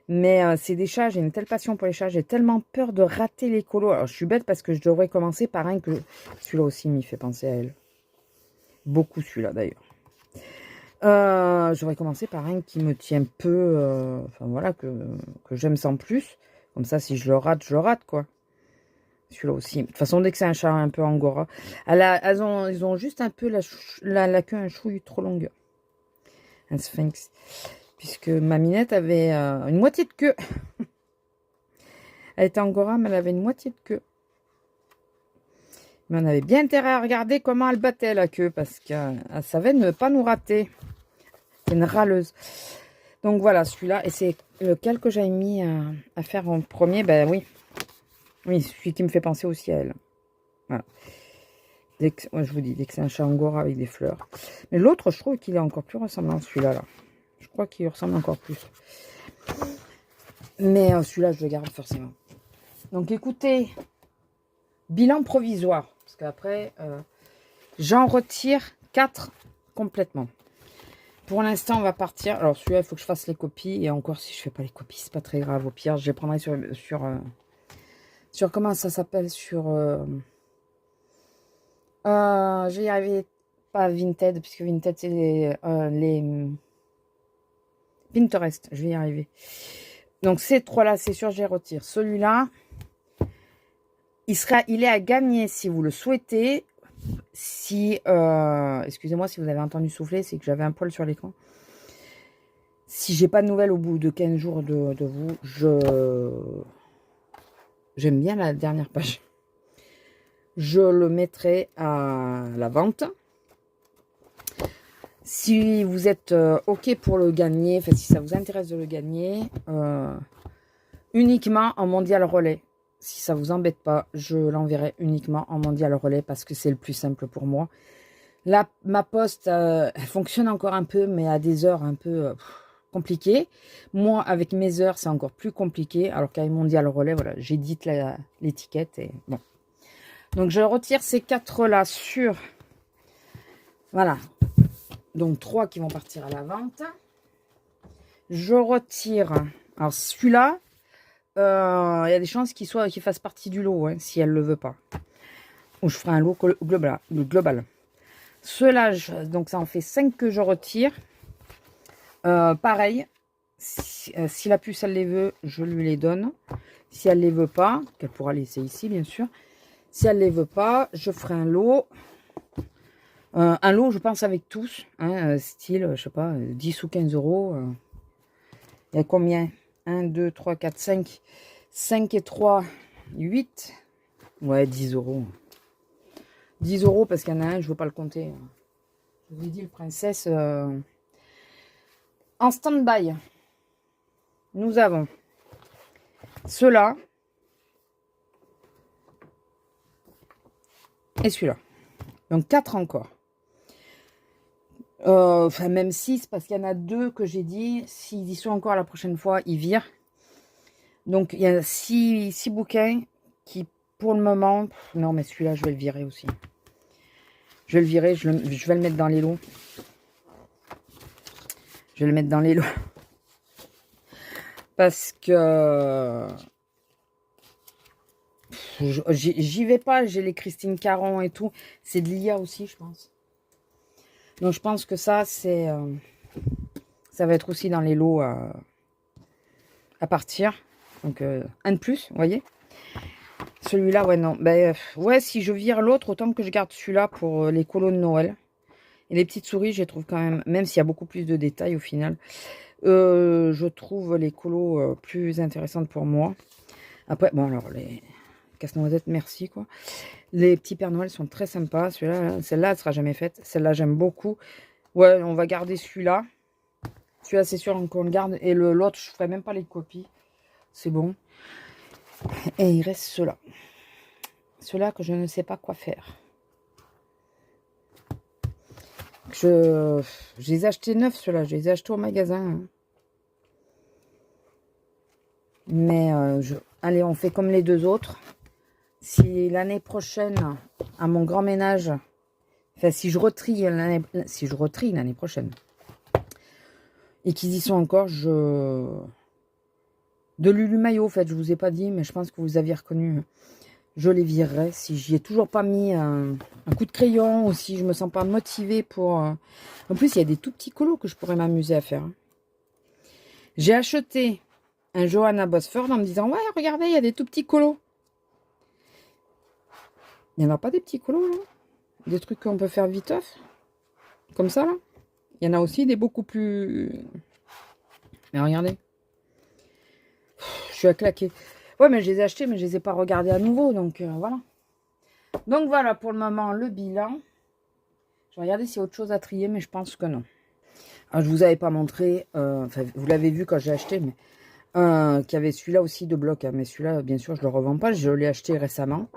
Mais c'est des chats, j'ai une telle passion pour les chats. J'ai tellement peur de rater les colos. Alors, je suis bête parce que je devrais commencer par un que... Celui-là aussi m'y fait penser à elle. Beaucoup, celui-là, d'ailleurs. J'aurais commencé par un qui me tient peu... enfin, voilà, que j'aime sans plus. Comme ça, si je le rate, quoi. Celui-là aussi. De toute façon, dès que c'est un chat un peu angora, ils ont juste un peu la queue un chouille trop longue. Un sphinx. Puisque ma Minette avait une moitié de queue. Elle était angora, mais elle avait une moitié de queue. Mais on avait bien intérêt à regarder comment elle battait la queue, parce qu'elle savait ne pas nous rater. C'est une râleuse. Donc voilà, celui-là. Et c'est lequel que j'avais mis à faire en premier. Ben oui. Oui, celui qui me fait penser aussi à elle. Voilà. Moi, je vous dis, dès que c'est un chat angora avec des fleurs. Mais l'autre, je trouve qu'il est encore plus ressemblant, celui-là. Là. Je crois qu'il ressemble encore plus. Mais celui-là, je le garde forcément. Donc écoutez, bilan provisoire. Parce qu'après, j'en retire 4 complètement. Pour l'instant, on va partir. Alors celui-là, il faut que je fasse les copies. Et encore, si je fais pas les copies, c'est pas très grave. Au pire, je les prendrai sur comment ça s'appelle, sur... je vais y arriver, pas Vinted, puisque Vinted, c'est les Pinterest. Je vais y arriver. Donc, ces trois-là, c'est sûr, je les retire. Celui-là, il est à gagner si vous le souhaitez. Si, excusez-moi si vous avez entendu souffler, c'est que j'avais un poil sur l'écran. Si j'ai pas de nouvelles au bout de 15 jours de vous, j'aime bien la dernière page. Je le mettrai à la vente. Si vous êtes OK pour le gagner, enfin si ça vous intéresse de le gagner, uniquement en mondial relais. Si ça vous embête pas, je l'enverrai uniquement en mondial relais parce que c'est le plus simple pour moi. Là, ma poste, elle fonctionne encore un peu, mais à des heures un peu compliquées. Moi, avec mes heures, c'est encore plus compliqué. Alors qu'avec mondial relais, voilà, j'édite l'étiquette et bon. Donc, je retire ces 4-là sur... Voilà. Donc, 3 qui vont partir à la vente. Je retire... Alors, celui-là, il y a des chances qu'il fasse partie du lot, hein, si elle ne le veut pas. Ou je ferai un lot global. Ceux-là, donc ça en fait 5 que je retire. Pareil, si la puce, elle les veut, je lui les donne. Si elle les veut pas, qu'elle pourra laisser ici, bien sûr. Si elle les veut pas, je ferai un lot. Un lot, je pense, avec tous. Hein, style, je sais pas, 10 ou 15 euros. Il y a combien 1, 2, 3, 4, 5. 5 et 3, 8. Ouais, 10 euros. 10 euros parce qu'il y en a un, je ne veux pas le compter. Je vous ai dit, le princesse. En stand-by, nous avons ceux-là. Et celui-là. Donc 4 encore. Enfin, même 6, parce qu'il y en a 2 que j'ai dit. S'ils y sont encore la prochaine fois, ils virent. Donc, il y a 6 bouquins qui, pour le moment... Non, mais celui-là, je vais le virer aussi. Je vais le virer, je vais le mettre dans les lots. Je vais le mettre dans les lots. Parce que... J'y vais pas, j'ai les Christine Caron et tout. C'est de l'IA aussi, je pense. Donc, je pense que ça, c'est... ça va être aussi dans les lots à partir. Donc, un de plus, vous voyez. Celui-là, ouais, non. Ben, ouais, si je vire l'autre, autant que je garde celui-là pour les colos de Noël. Et les petites souris, je les trouve quand même s'il y a beaucoup plus de détails au final, je trouve les colos plus intéressantes pour moi. Après, bon, alors, les casse-noisettes, merci, quoi. Les petits Pères Noël sont très sympas. Celle-là, elle sera jamais faite. Celle-là, j'aime beaucoup. Ouais, on va garder celui-là. Celui-là, c'est sûr qu'on le garde. Et l'autre, je ferai même pas les copies. C'est bon. Et il reste ceux-là. Ceux-là que je ne sais pas quoi faire. Je les ai achetés neufs, ceux-là. Je les ai achetés au magasin. Hein. Mais, allez, on fait comme les deux autres. Si l'année prochaine, à mon grand ménage, enfin, si je retrie l'année prochaine, et qu'ils y sont encore, de Lulu Maillot, en fait, je vous ai pas dit, mais je pense que vous aviez reconnu. Je les virerai si j'y ai toujours pas mis un coup de crayon ou si je me sens pas motivée pour... En plus, il y a des tout petits colos que je pourrais m'amuser à faire. Hein. J'ai acheté un Johanna Bosford en me disant, ouais, regardez, il y a des tout petits colos. Il n'y en a pas des petits colos, là? Des trucs qu'on peut faire viteuf? Comme ça, là? Il y en a aussi des beaucoup plus... Mais regardez. Je suis à claquer. Ouais, mais je les ai achetés, mais je les ai pas regardés à nouveau, donc voilà. Donc voilà, pour le moment, le bilan. Je vais regarder s'il y a autre chose à trier, mais je pense que non. Alors, je vous avais pas montré, enfin, vous l'avez vu quand j'ai acheté, mais qu'il y avait celui-là aussi de bloc. Hein, mais celui-là, bien sûr, je le revends pas. Je l'ai acheté récemment.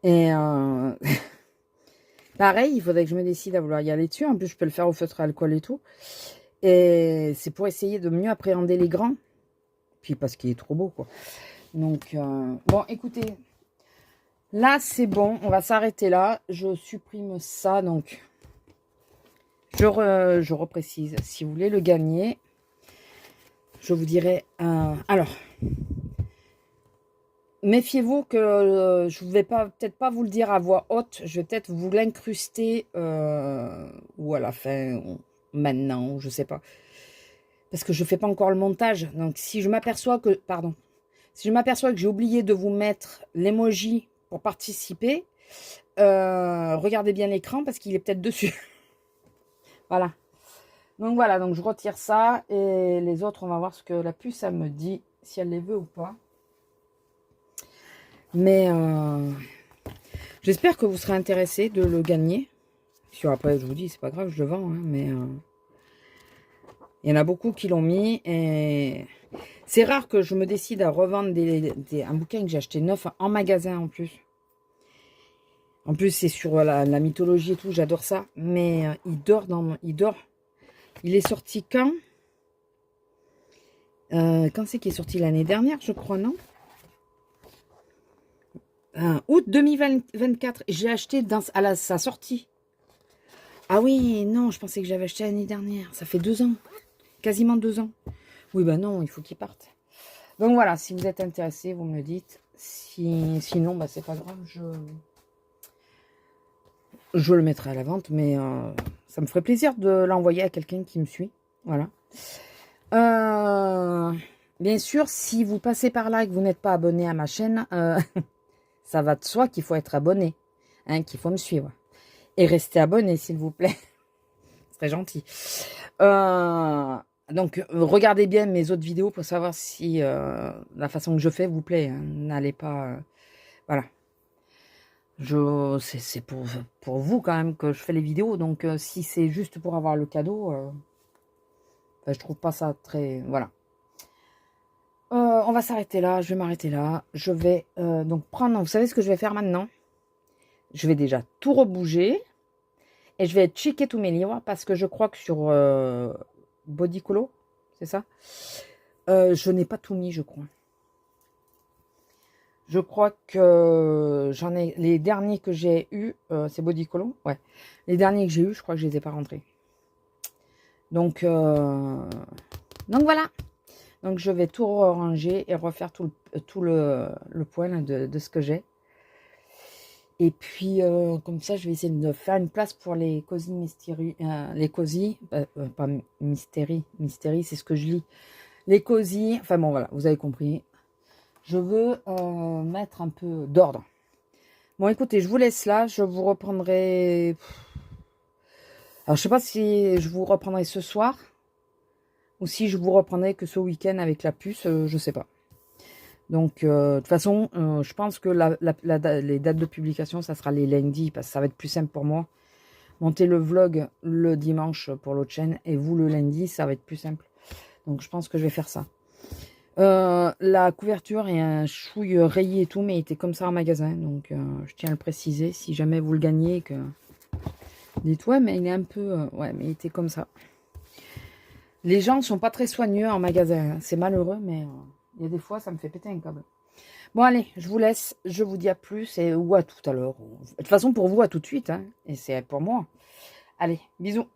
Et pareil, il faudrait que je me décide à vouloir y aller dessus. En plus, je peux le faire au feutre à alcool et tout. Et c'est pour essayer de mieux appréhender les grands. Puis parce qu'il est trop beau, quoi. Donc, bon, écoutez. Là, c'est bon. On va s'arrêter là. Je supprime ça. Donc, je reprécise. Si vous voulez le gagner, je vous dirai... alors, méfiez-vous que je ne vais peut-être pas vous le dire à voix haute. Je vais peut-être vous l'incruster ou à la fin, ou maintenant, ou je sais pas. Parce que je ne fais pas encore le montage. Donc, si je m'aperçois que... Pardon. Si je m'aperçois que j'ai oublié de vous mettre l'emoji pour participer, regardez bien l'écran parce qu'il est peut-être dessus. Voilà. Donc voilà, donc je retire ça. Et les autres, on va voir ce que la puce, elle me dit. Si elle les veut ou pas. Mais j'espère que vous serez intéressés de le gagner. Si après, je vous dis, c'est pas grave, je le vends. Hein, mais il y en a beaucoup qui l'ont mis. Et c'est rare que je me décide à revendre un bouquin que j'ai acheté neuf en magasin en plus. En plus, c'est sur la mythologie et tout, j'adore ça. Mais il dort il dort. Il est sorti quand? Quand c'est qu'il est sorti l'année dernière, je crois, non? Août 2024. J'ai acheté à sa sortie. Ah oui, non, je pensais que j'avais acheté l'année dernière. Ça fait 2 ans. Quasiment 2 ans. Oui, bah non, il faut qu'il parte. Donc voilà, si vous êtes intéressé, vous me le dites. Sinon, bah c'est pas grave, je le mettrai à la vente, mais ça me ferait plaisir de l'envoyer à quelqu'un qui me suit. Voilà. Bien sûr, si vous passez par là et que vous n'êtes pas abonné à ma chaîne, ça va de soi qu'il faut être abonné, hein, qu'il faut me suivre. Et rester abonné, s'il vous plaît. C'est très gentil. Donc, regardez bien mes autres vidéos pour savoir si la façon que je fais vous plaît. Hein. N'allez pas... voilà. C'est pour vous quand même que je fais les vidéos. Donc, si c'est juste pour avoir le cadeau, ben, je trouve pas ça très... Voilà. On va s'arrêter là. Je vais m'arrêter là. Je vais donc prendre... Vous savez ce que je vais faire maintenant? Je vais déjà tout rebouger. Et je vais checker tous mes livres parce que je crois que sur Bodycolo, c'est ça, je n'ai pas tout mis, je crois. Je crois que j'en ai... Les derniers que j'ai eus, c'est Bodycolo, ouais. Les derniers que j'ai eus, je crois que je les ai pas rentrés. Donc voilà. Donc je vais tout ranger et refaire tout le point là, de ce que j'ai. Et puis, comme ça, je vais essayer de faire une place pour les cosy mystéries. Les cosy, pas mystérie. Mystérie, c'est ce que je lis. Les cosy, enfin bon, voilà, vous avez compris. Je veux mettre un peu d'ordre. Bon, écoutez, je vous laisse là. Je vous reprendrai... Alors, je sais pas si je vous reprendrai ce soir. Ou si je vous reprendrai que ce week-end avec la puce, je sais pas. Donc, de toute façon, je pense que les dates de publication, ça sera les lundis, parce que ça va être plus simple pour moi. monter le vlog le dimanche pour l'autre chaîne et vous le lundi, ça va être plus simple. Donc je pense que je vais faire ça. La couverture est un chouille rayé et tout, mais il était comme ça en magasin. Donc je tiens à le préciser. Si jamais vous le gagnez, que dites ouais, mais il est un peu... ouais, mais il était comme ça. Les gens ne sont pas très soigneux en magasin. C'est malheureux, mais il y a des fois, ça me fait péter un câble. Bon, allez, je vous laisse. Je vous dis à plus et ou à tout à l'heure. De toute façon, pour vous, à tout de suite. Hein, et c'est pour moi. Allez, bisous.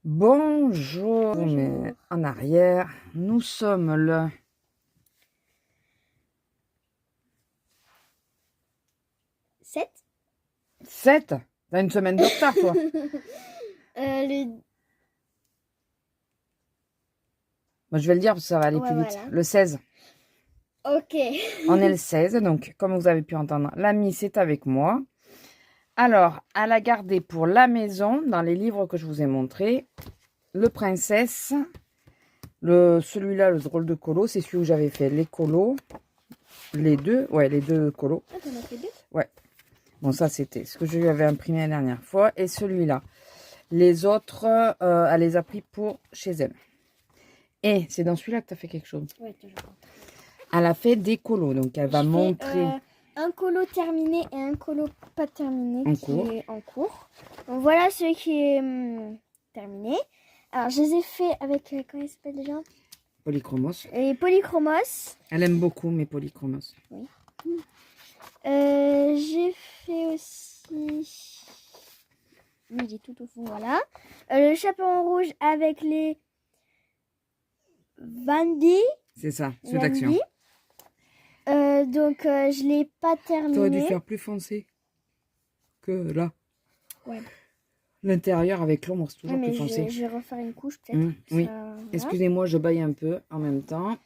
Bonjour. Mais en arrière, nous sommes le 7. T'as une semaine de retard, toi. Moi, je vais le dire parce que ça va aller plus vite. Voilà. Le 16. Ok. On est le 16, donc comme vous avez pu entendre, la Miss est avec moi. Alors, elle a gardé pour la maison, dans les livres que je vous ai montrés, le Princesse, celui-là, le drôle de colo, c'est celui où j'avais fait les colos, les deux colos. Ah, t'en as fait 2? Ouais. Bon, ça, c'était ce que je lui avais imprimé la dernière fois. Et celui-là. Les autres, elle les a pris pour chez elle. Et c'est dans celui-là que tu as fait quelque chose. Ouais, toujours. Elle a fait des colos, donc elle va montrer... un colo terminé et un colo pas terminé est en cours. Donc voilà ce qui est terminé. Alors je les ai fait avec, comment il s'appelle déjà? Polychromos. Et Polychromos. Elle aime beaucoup mes Polychromos. Oui. J'ai fait aussi... Oui, il est tout au fond, voilà. Le chaperon rouge avec les Vandy. C'est ça, ceux d'action. Donc, je ne l'ai pas terminé. Tu aurais dû faire plus foncé que là. Ouais. L'intérieur avec l'ombre, c'est toujours plus foncé. Je vais refaire une couche peut-être. Oui. Voilà. Excusez-moi, je baille un peu en même temps.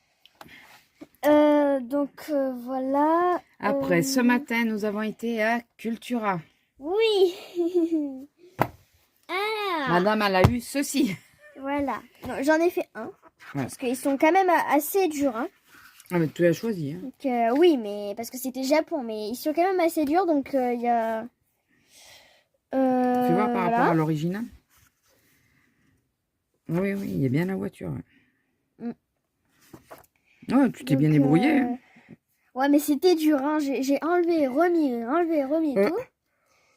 Donc, voilà. Après, ce matin, nous avons été à Cultura. Oui. Ah. Madame, elle a eu ceci. Voilà. J'en ai fait un. Ouais. Parce qu'ils sont quand même assez durs. Hein. Ah, mais tu l'as choisi. Hein. Donc, oui, mais parce que c'était Japon. Mais ils sont quand même assez durs. Donc, il y a... Fais voir par voilà. rapport à l'original. Oui, oui, il y a bien la voiture. Ouais. Oh, tu t'es bien débrouillé. Hein. Ouais, mais c'était dur. Hein. J'ai enlevé, remis tout.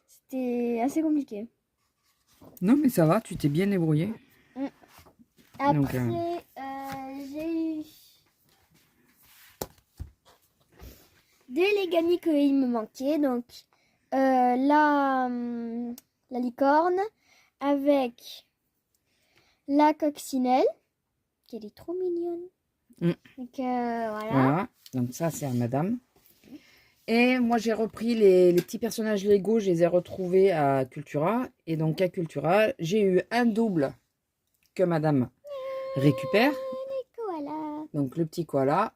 C'était assez compliqué. Non, mais ça va, tu t'es bien débrouillé. Après, Donc, j'ai eu des Legami qu'il me manquait. Donc, la licorne avec la coccinelle, qui est trop mignonne. Donc, voilà. Donc ça, c'est à madame. Et moi, j'ai repris les petits personnages Lego. Je les ai retrouvés à Cultura. Et donc, à Cultura, j'ai eu un double que madame récupère. Les koalas. Donc, le petit koala.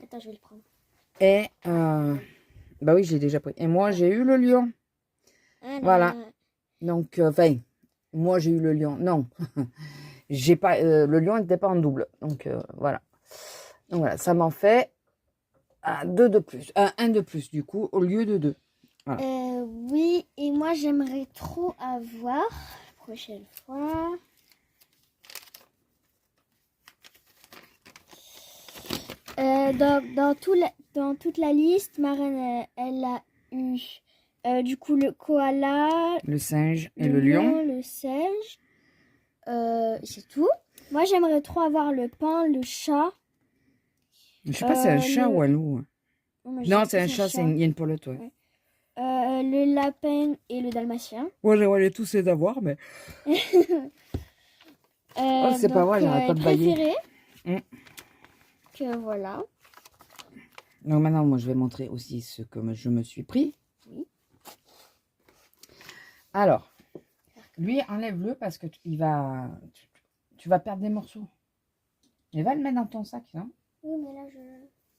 Attends, je vais le prendre. Et, bah oui, j'ai déjà pris. Et moi, j'ai eu le lion. Voilà. Donc, enfin, moi, j'ai eu le lion. Non. J'ai pas, le lion n'était pas en double. Donc, voilà. Donc, voilà, ça m'en fait deux de plus. Un de plus, du coup, au lieu de 2. Voilà. Oui, et moi, j'aimerais trop avoir, la prochaine fois... dans toute la liste, Marraine, elle a eu du coup le koala, le singe et le lion. Le singe, c'est tout. Moi, j'aimerais trop avoir le paon, le chat. Je sais pas si c'est un chat ou un loup. Non, c'est un chat, il y a une pelote, ouais. Le lapin et le dalmatien. Moi, j'aimerais les tous les avoir, mais... oh, c'est pas vrai, j'arrête pas de bailler. Que voilà. Donc maintenant, moi, je vais montrer aussi ce que je me suis pris. Oui. Alors, lui, enlève-le parce que tu vas perdre des morceaux. Et va le mettre dans ton sac, non? Oui, mais là,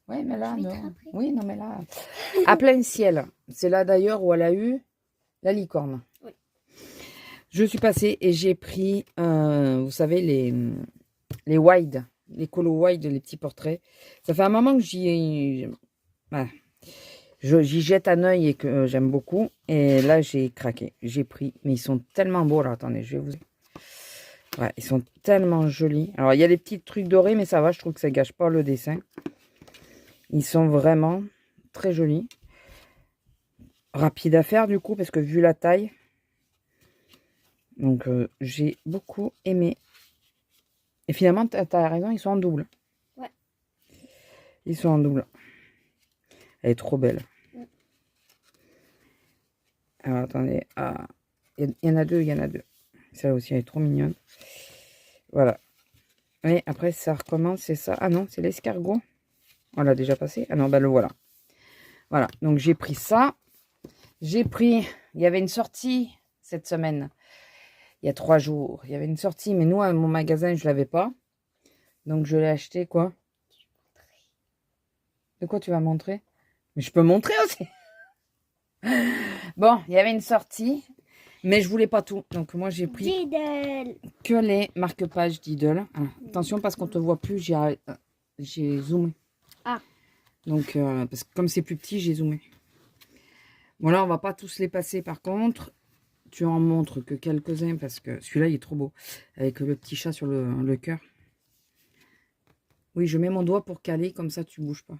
oui, mais là, non. Oui, non, mais là... à plein ciel. C'est là, d'ailleurs, où elle a eu la licorne. Oui. Je suis passée et j'ai pris, vous savez, les wide. Les colos wide, les petits portraits. Ça fait un moment que voilà. J'y jette un œil et que j'aime beaucoup. Et là, j'ai craqué. J'ai pris. Mais ils sont tellement beaux. Alors, attendez, je vais vous... Ouais, ils sont tellement jolis. Alors, il y a les petits trucs dorés, mais ça va. Je trouve que ça gâche pas le dessin. Ils sont vraiment très jolis. Rapide à faire, du coup, parce que vu la taille. Donc, j'ai beaucoup aimé. Et finalement, tu as raison, ils sont en double. Ouais. Ils sont en double. Elle est trop belle. Ouais. Alors, attendez. Ah, il y en a deux, il y en a deux. Celle-là aussi, elle est trop mignonne. Voilà. Et après, ça recommence, c'est ça. Ah non, c'est l'escargot. On l'a déjà passé. Ah non, ben le voilà. Voilà, donc j'ai pris ça. J'ai pris... Il y avait une sortie cette semaine. Il y a 3 jours. Il y avait une sortie, mais nous, à mon magasin, je ne l'avais pas. Donc, je l'ai acheté, quoi. De quoi tu vas montrer? Mais je peux montrer aussi. Bon, il y avait une sortie, mais je voulais pas tout. Donc, moi, j'ai pris Lidl. que les marque-pages Lidl. Ah, attention, parce qu'on te voit plus, j'ai zoomé. Ah. Donc, parce que comme c'est plus petit, j'ai zoomé. Bon, là, on va pas tous les passer, par contre. Tu en montres que quelques-uns, parce que celui-là, il est trop beau. Avec le petit chat sur le cœur. Oui, je mets mon doigt pour caler, comme ça, tu bouges pas.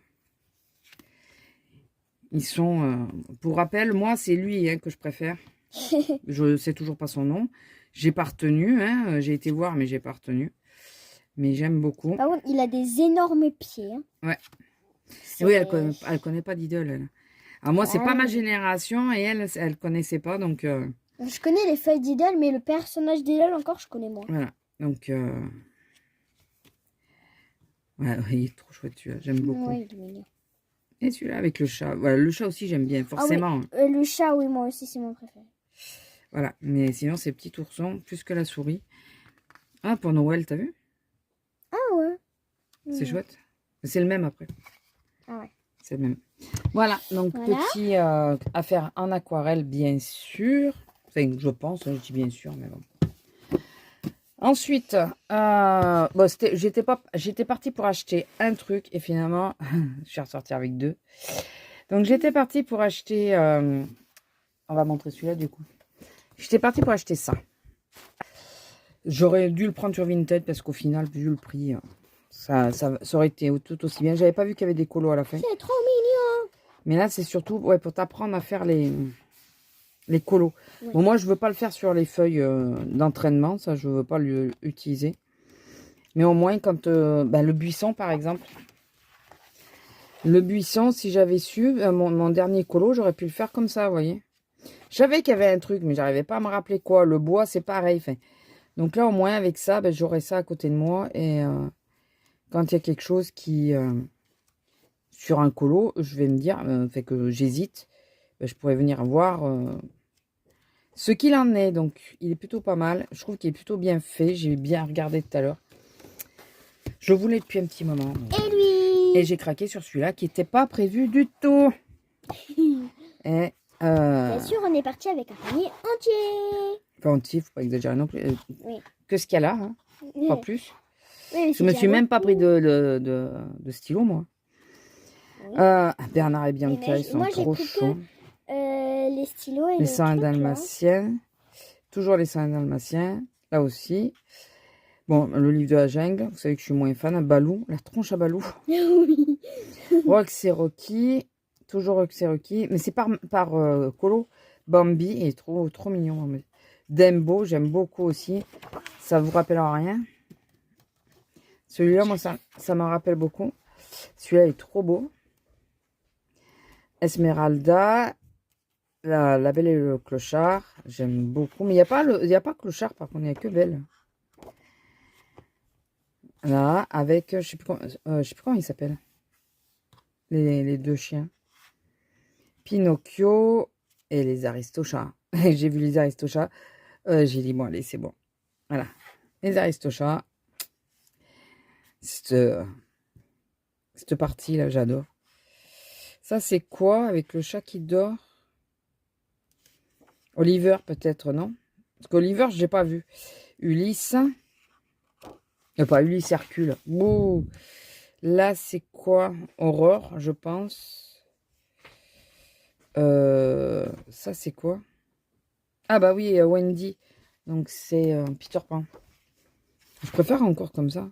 Ils sont... pour rappel, moi, c'est lui hein, que je préfère. Je sais toujours pas son nom. J'ai pas retenu. Hein, j'ai été voir, mais j'ai pas retenu. Mais j'aime beaucoup. Par contre, il a des énormes pieds. Hein. Ouais. Et oui, elle connaît pas Diddle, elle. Alors moi, c'est pas ma génération et elle connaissait pas, donc... Je connais les feuilles d'Idol, mais le personnage d'Idol encore, je connais moins. Voilà, donc... Ouais, il est trop chouette, celui-là, j'aime beaucoup. Ouais, il est mignon. Et celui-là avec le chat. Voilà, le chat aussi, j'aime bien, forcément. Ah, oui. Le chat, oui, moi aussi, c'est mon préféré. Voilà, mais sinon, c'est petit ourson, plus que la souris. Ah, pour Noël, t'as vu? Ah ouais. C'est chouette. C'est le même après. Ah ouais. C'est le même. Voilà, donc Voilà. petit affaire en aquarelle, bien sûr. Enfin, je pense, hein, je dis bien sûr, mais bon. Ensuite, bon, j'étais partie pour acheter un truc et finalement, je suis ressortie avec 2. Donc, j'étais partie pour acheter... on va montrer celui-là du coup. J'étais partie pour acheter ça. J'aurais dû le prendre sur Vinted parce qu'au final, vu le prix, ça aurait été tout aussi bien. J'avais pas vu qu'il y avait des colos à la fin. C'est trop mignon. Mais là, c'est surtout ouais, pour t'apprendre à faire les colos. Ouais. Bon, moi, je veux pas le faire sur les feuilles d'entraînement. Ça, je veux pas l'utiliser. Mais au moins, quand le buisson, par exemple. Le buisson, si j'avais su, mon dernier colo, j'aurais pu le faire comme ça, vous voyez. Je savais qu'il y avait un truc, mais j'arrivais pas à me rappeler quoi. Le bois, c'est pareil. Enfin, donc là, au moins, avec ça, j'aurais ça à côté de moi. Et quand il y a quelque chose qui... sur un colo, je vais me dire, fait que j'hésite, je pourrais venir voir ce qu'il en est. Donc, il est plutôt pas mal. Je trouve qu'il est plutôt bien fait. J'ai bien regardé tout à l'heure. Je voulais depuis un petit moment. Donc. Et lui. Et j'ai craqué sur celui-là qui n'était pas prévu du tout. Et, bien sûr, on est parti avec un panier entier. Pas entier, faut pas exagérer non plus. Oui. Que ce qu'il y a là, hein, pas plus. Oui, Je me suis même pas pris de stylo, moi. Oui. Bernard et Bianca, ils sont trop chauds. Les stylos et les 101 dalmatiens. Toujours les 101 dalmatiens. Là aussi. Bon, le livre de la jungle. Vous savez que je suis moins fan. Balou. La tronche à Balou. Oui. Rox et Rocky. Toujours Rox et Rocky. Mais c'est par colo. Bambi. Il est trop mignon. Dembo, j'aime beaucoup aussi. Ça vous rappelle rien. Celui-là, moi, ça me rappelle beaucoup. Celui-là est trop beau. Esmeralda. La Belle et le Clochard. J'aime beaucoup. Mais il n'y a pas Clochard, par contre. Il n'y a que Belle. Là, avec... je ne sais plus comment il s'appelle. Les 2 chiens. Pinocchio et les Aristochats. J'ai vu les Aristochats. J'ai dit, bon, allez, c'est bon. Voilà. Les Aristochats. Cette partie-là, j'adore. Ça, c'est quoi avec le chat qui dort? Oliver, peut-être, non? Parce qu'Oliver, je n'ai pas vu. Ulysse. Pas Ulysse, Hercule. Ouh. Là, c'est quoi? Aurore, je pense. Ça, c'est quoi? Ah bah oui, Wendy. Donc, c'est Peter Pan. Je préfère encore comme ça.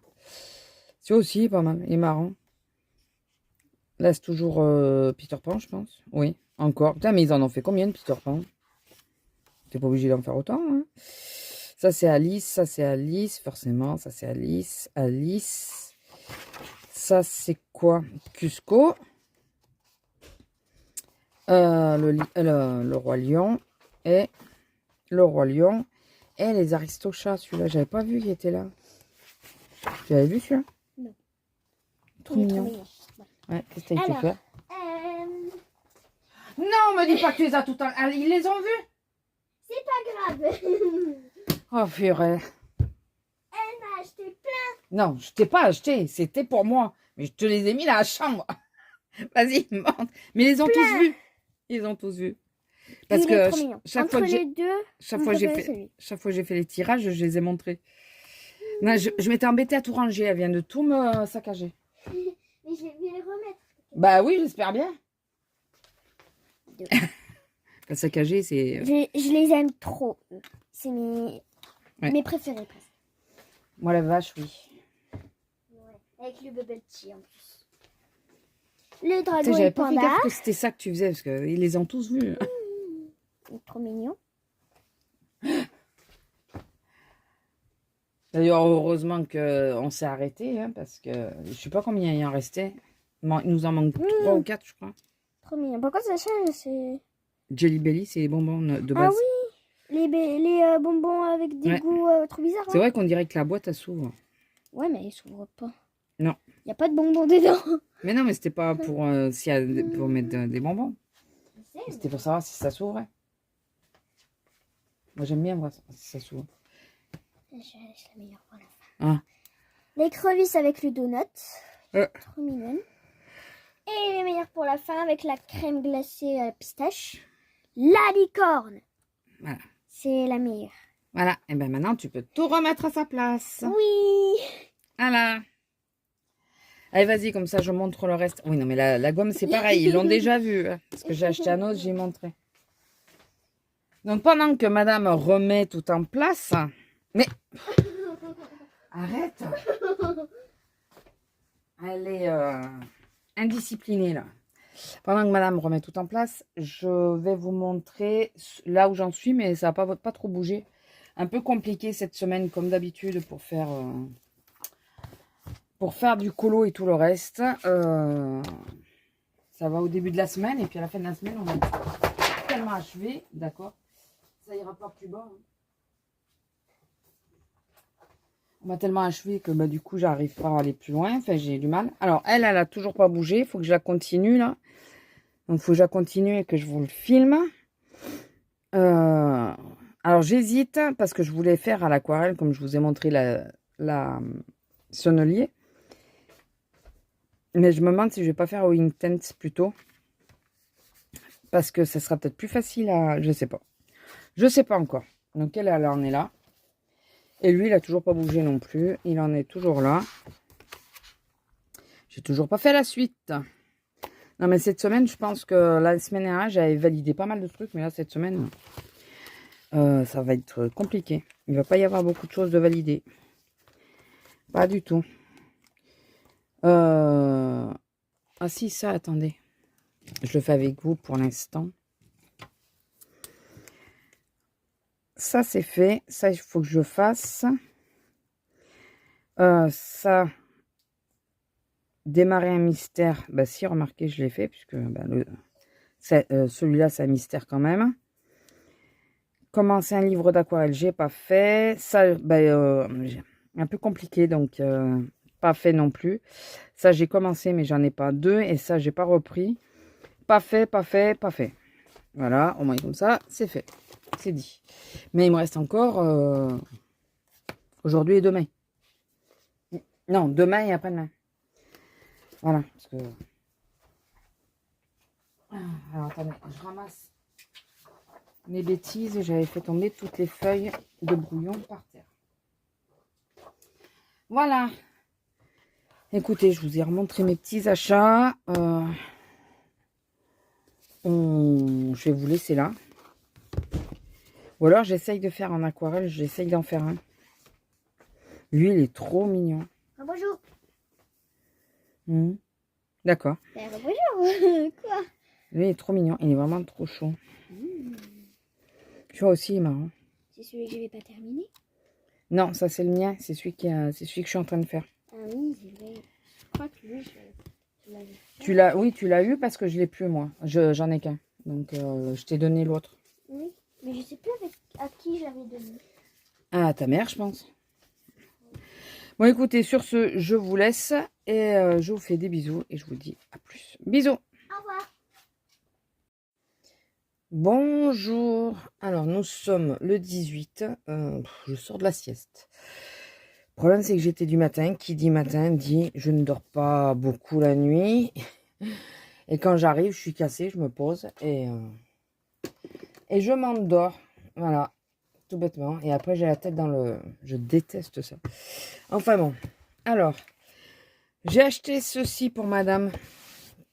C'est aussi pas mal. Il est marrant. Là, c'est toujours Peter Pan, je pense. Oui, encore. Putain, mais ils en ont fait combien de Peter Pan? T'es pas obligé d'en faire autant, hein. Ça, c'est Alice. Ça, c'est Alice. Forcément, ça, c'est Alice. Alice. Ça, c'est quoi? Cusco. Le Roi Lion. Et le Roi Lion. Et les Aristochats. Celui-là, j'avais pas vu qu'il était là. Tu avais vu celui-là? Non. Trop Il est trop mignon. mignon. Ouais. Ouais, qu'est-ce que t'as été Alors, faire? Non, me dis pas que tu les as tout le temps. Ah, ils les ont vus? c'est pas grave. Oh, purée. Elle m'a acheté plein. Non, je t'ai pas acheté. C'était pour moi. Mais je te les ai mis dans la chambre. Vas-y, monte. Mais ils les ont tous vus. Ils ont tous vus. Parce Il est que trop mignon. chaque Entre fois que les deux, chaque fois que j'ai fait les tirages, je les ai montrés. Non, je m'étais embêtée à tout ranger. Elle vient de tout me saccager. Mais je vais les remettre. Bah oui, j'espère bien. La saccager, c'est... Je les aime trop. C'est Ouais. mes préférés presque. Moi, la vache, oui. Ouais. Avec le bubble tea en plus. Le Tu dragon sais, et j'avais le pas fait panda. gaffe que c'était ça que tu faisais, parce qu'ils les ont tous vus. Il est trop mignon. D'ailleurs, heureusement qu'on s'est arrêté, hein, parce que je sais pas combien il en restait. Il nous en manque 3 ou 4, je crois. Trop mignon. Pourquoi ça change? C'est... Jelly Belly, c'est les bonbons de Ah base. oui, les bonbons avec des Ouais. goûts trop bizarres. C'est Hein. vrai qu'on dirait que la boîte, elle s'ouvre. Ouais, mais ils s'ouvrent pas. Non. Il n'y a pas de bonbons dedans. Mais non, mais c'était pas pour, pour mettre des bonbons. C'était pour savoir si ça s'ouvrait. Moi, j'aime bien voir si ça s'ouvre. Je laisse la meilleure pour la fin. Ah. L'écrevisse avec le donut. Euh. Trop mignonne. Et les meilleurs pour la fin avec la crème glacée à la pistache. La licorne. Voilà. C'est la meilleure. Voilà. Et bien maintenant, tu peux tout remettre à sa place. Oui. Voilà. Allez, vas-y, comme ça, je montre le reste. Oui, non, mais la gomme, c'est pareil. Ils l'ont déjà vu. Hein, parce que j'ai acheté un autre, j'ai montré. Donc, pendant que madame remet tout en place... Mais... Arrête. Elle est indisciplinée, là. Pendant que madame remet tout en place, je vais vous montrer là où j'en suis, mais ça va pas trop bouger. Un peu compliqué cette semaine, comme d'habitude, pour faire du colo et tout le reste. Ça va au début de la semaine, et puis à la fin de la semaine, on est tellement achevé, d'accord. Ça ira pas plus bas. Hein. On m'a tellement achevé que bah, du coup, j'arrive pas à aller plus loin. Enfin, j'ai du mal. Alors, elle a toujours pas bougé. Il faut que je la continue, là. Donc, il faut que je la continue et que je vous le filme. Alors, j'hésite parce que je voulais faire à l'aquarelle, comme je vous ai montré la sonnelier. Mais je me demande si je vais pas faire au Inktense plutôt. Parce que ça sera peut-être plus facile à... Je sais pas. Je sais pas encore. Donc, elle en est là. Et lui, il a toujours pas bougé non plus. Il en est toujours là. J'ai toujours pas fait la suite. Non, mais cette semaine, je pense que la semaine dernière, j'avais validé pas mal de trucs. Mais là, cette semaine, ça va être compliqué. Il va pas y avoir beaucoup de choses de valider. Pas du tout. Ah si, ça, attendez. Je le fais avec vous pour l'instant. Ça, c'est fait. Ça, il faut que je fasse. Ça, démarrer un mystère. Bah si, remarquez, je l'ai fait, puisque bah, celui-là, c'est un mystère quand même. Commencer un livre d'aquarelle, j'ai pas fait. Ça, bah, un peu compliqué, donc pas fait non plus. Ça, j'ai commencé, mais j'en ai pas deux. Et ça, j'ai pas repris. Pas fait, pas fait, pas fait. Voilà, au moins comme ça, c'est fait. C'est dit. Mais il me reste encore aujourd'hui et demain. Non, demain et après-demain. Voilà, parce que... Alors, attendez, je ramasse mes bêtises. J'avais fait tomber toutes les feuilles de brouillon par terre. Voilà. Écoutez, je vous ai remontré mes petits achats. je vais vous laisser là. Ou alors j'essaye de faire en aquarelle, j'essaye d'en faire un. Lui, il est trop mignon. Ah, bonjour. D'accord. Bonjour. Quoi? Lui, il est trop mignon. Il est vraiment trop chaud. Tu vois aussi, il est marrant. C'est celui que je vais pas terminer? Non, ça c'est le mien. C'est celui que je suis en train de faire. Ah oui, c'est vrai. Je crois que lui, je l'avais fait. Oui, tu l'as eu parce que je l'ai plus moi. J'en ai qu'un. Donc je t'ai donné l'autre. Oui, mais je sais plus à qui j'avais donné. Ah, à ta mère, je pense. Bon, écoutez, sur ce, je vous laisse et je vous fais des bisous et je vous dis à plus. Bisous. Au revoir. Bonjour. Alors, nous sommes le 18. Je sors de la sieste. Le problème, c'est que j'étais du matin. Qui dit matin dit je ne dors pas beaucoup la nuit. Et quand j'arrive, je suis cassée, je me pose et je m'endors. Voilà, tout bêtement. Et après, j'ai la tête dans le... Je déteste ça. Enfin bon. Alors, j'ai acheté ceci pour madame.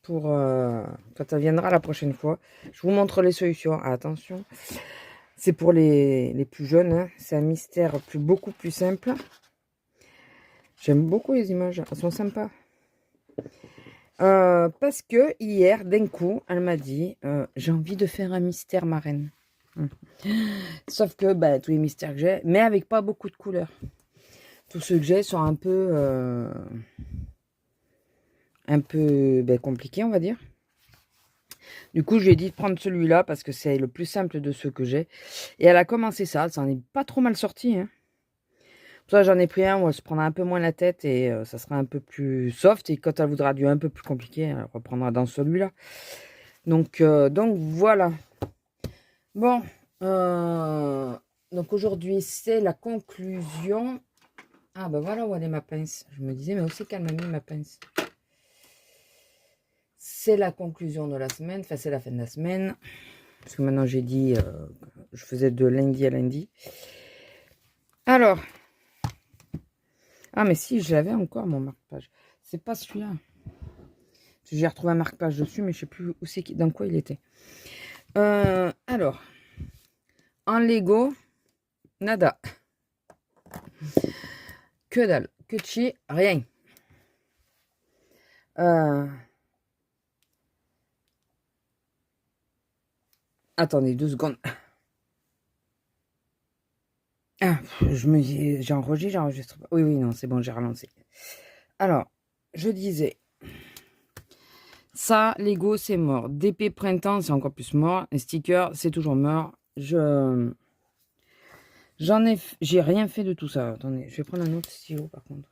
Pour quand elle viendra la prochaine fois. Je vous montre les solutions. Ah, attention. C'est pour les plus jeunes. Hein. C'est un mystère beaucoup plus simple. J'aime beaucoup les images. Elles sont sympas. Parce que hier, d'un coup, elle m'a dit j'ai envie de faire un mystère marraine. Sauf que bah, tous les mystères que j'ai, mais avec pas beaucoup de couleurs. Tous ceux que j'ai sont un peu compliqués, on va dire. Du coup, je lui ai dit de prendre celui-là parce que c'est le plus simple de ceux que j'ai. Et elle a commencé ça. Ça en est pas trop mal sorti. Hein. Pour ça, j'en ai pris un où elle se prendra un peu moins la tête et ça sera un peu plus soft. Et quand elle voudra du un peu plus compliqué, elle reprendra dans celui-là. Donc voilà. Bon. Donc aujourd'hui, c'est la conclusion. Ah ben voilà où elle est ma pince. Je me disais, mais où c'est qu'elle m'a mis ma pince? C'est la conclusion de la semaine. Enfin, c'est la fin de la semaine. Parce que maintenant, j'ai dit, je faisais de lundi à lundi. Alors. Ah, mais si, je l'avais encore, mon marque-page. C'est pas celui-là. J'ai retrouvé un marque-page dessus, mais je sais plus où c'est, dans quoi il était. Alors. En Lego, nada. Que dalle. Que chi, rien. Attendez 2 secondes. Ah, je me dis, j'enregistre pas. Oui, non, c'est bon, j'ai relancé. Alors, je disais, ça, Lego, c'est mort. DP printemps, c'est encore plus mort. Les stickers, c'est toujours mort. J'ai rien fait de tout ça. Attendez, je vais prendre un autre stylo, par contre.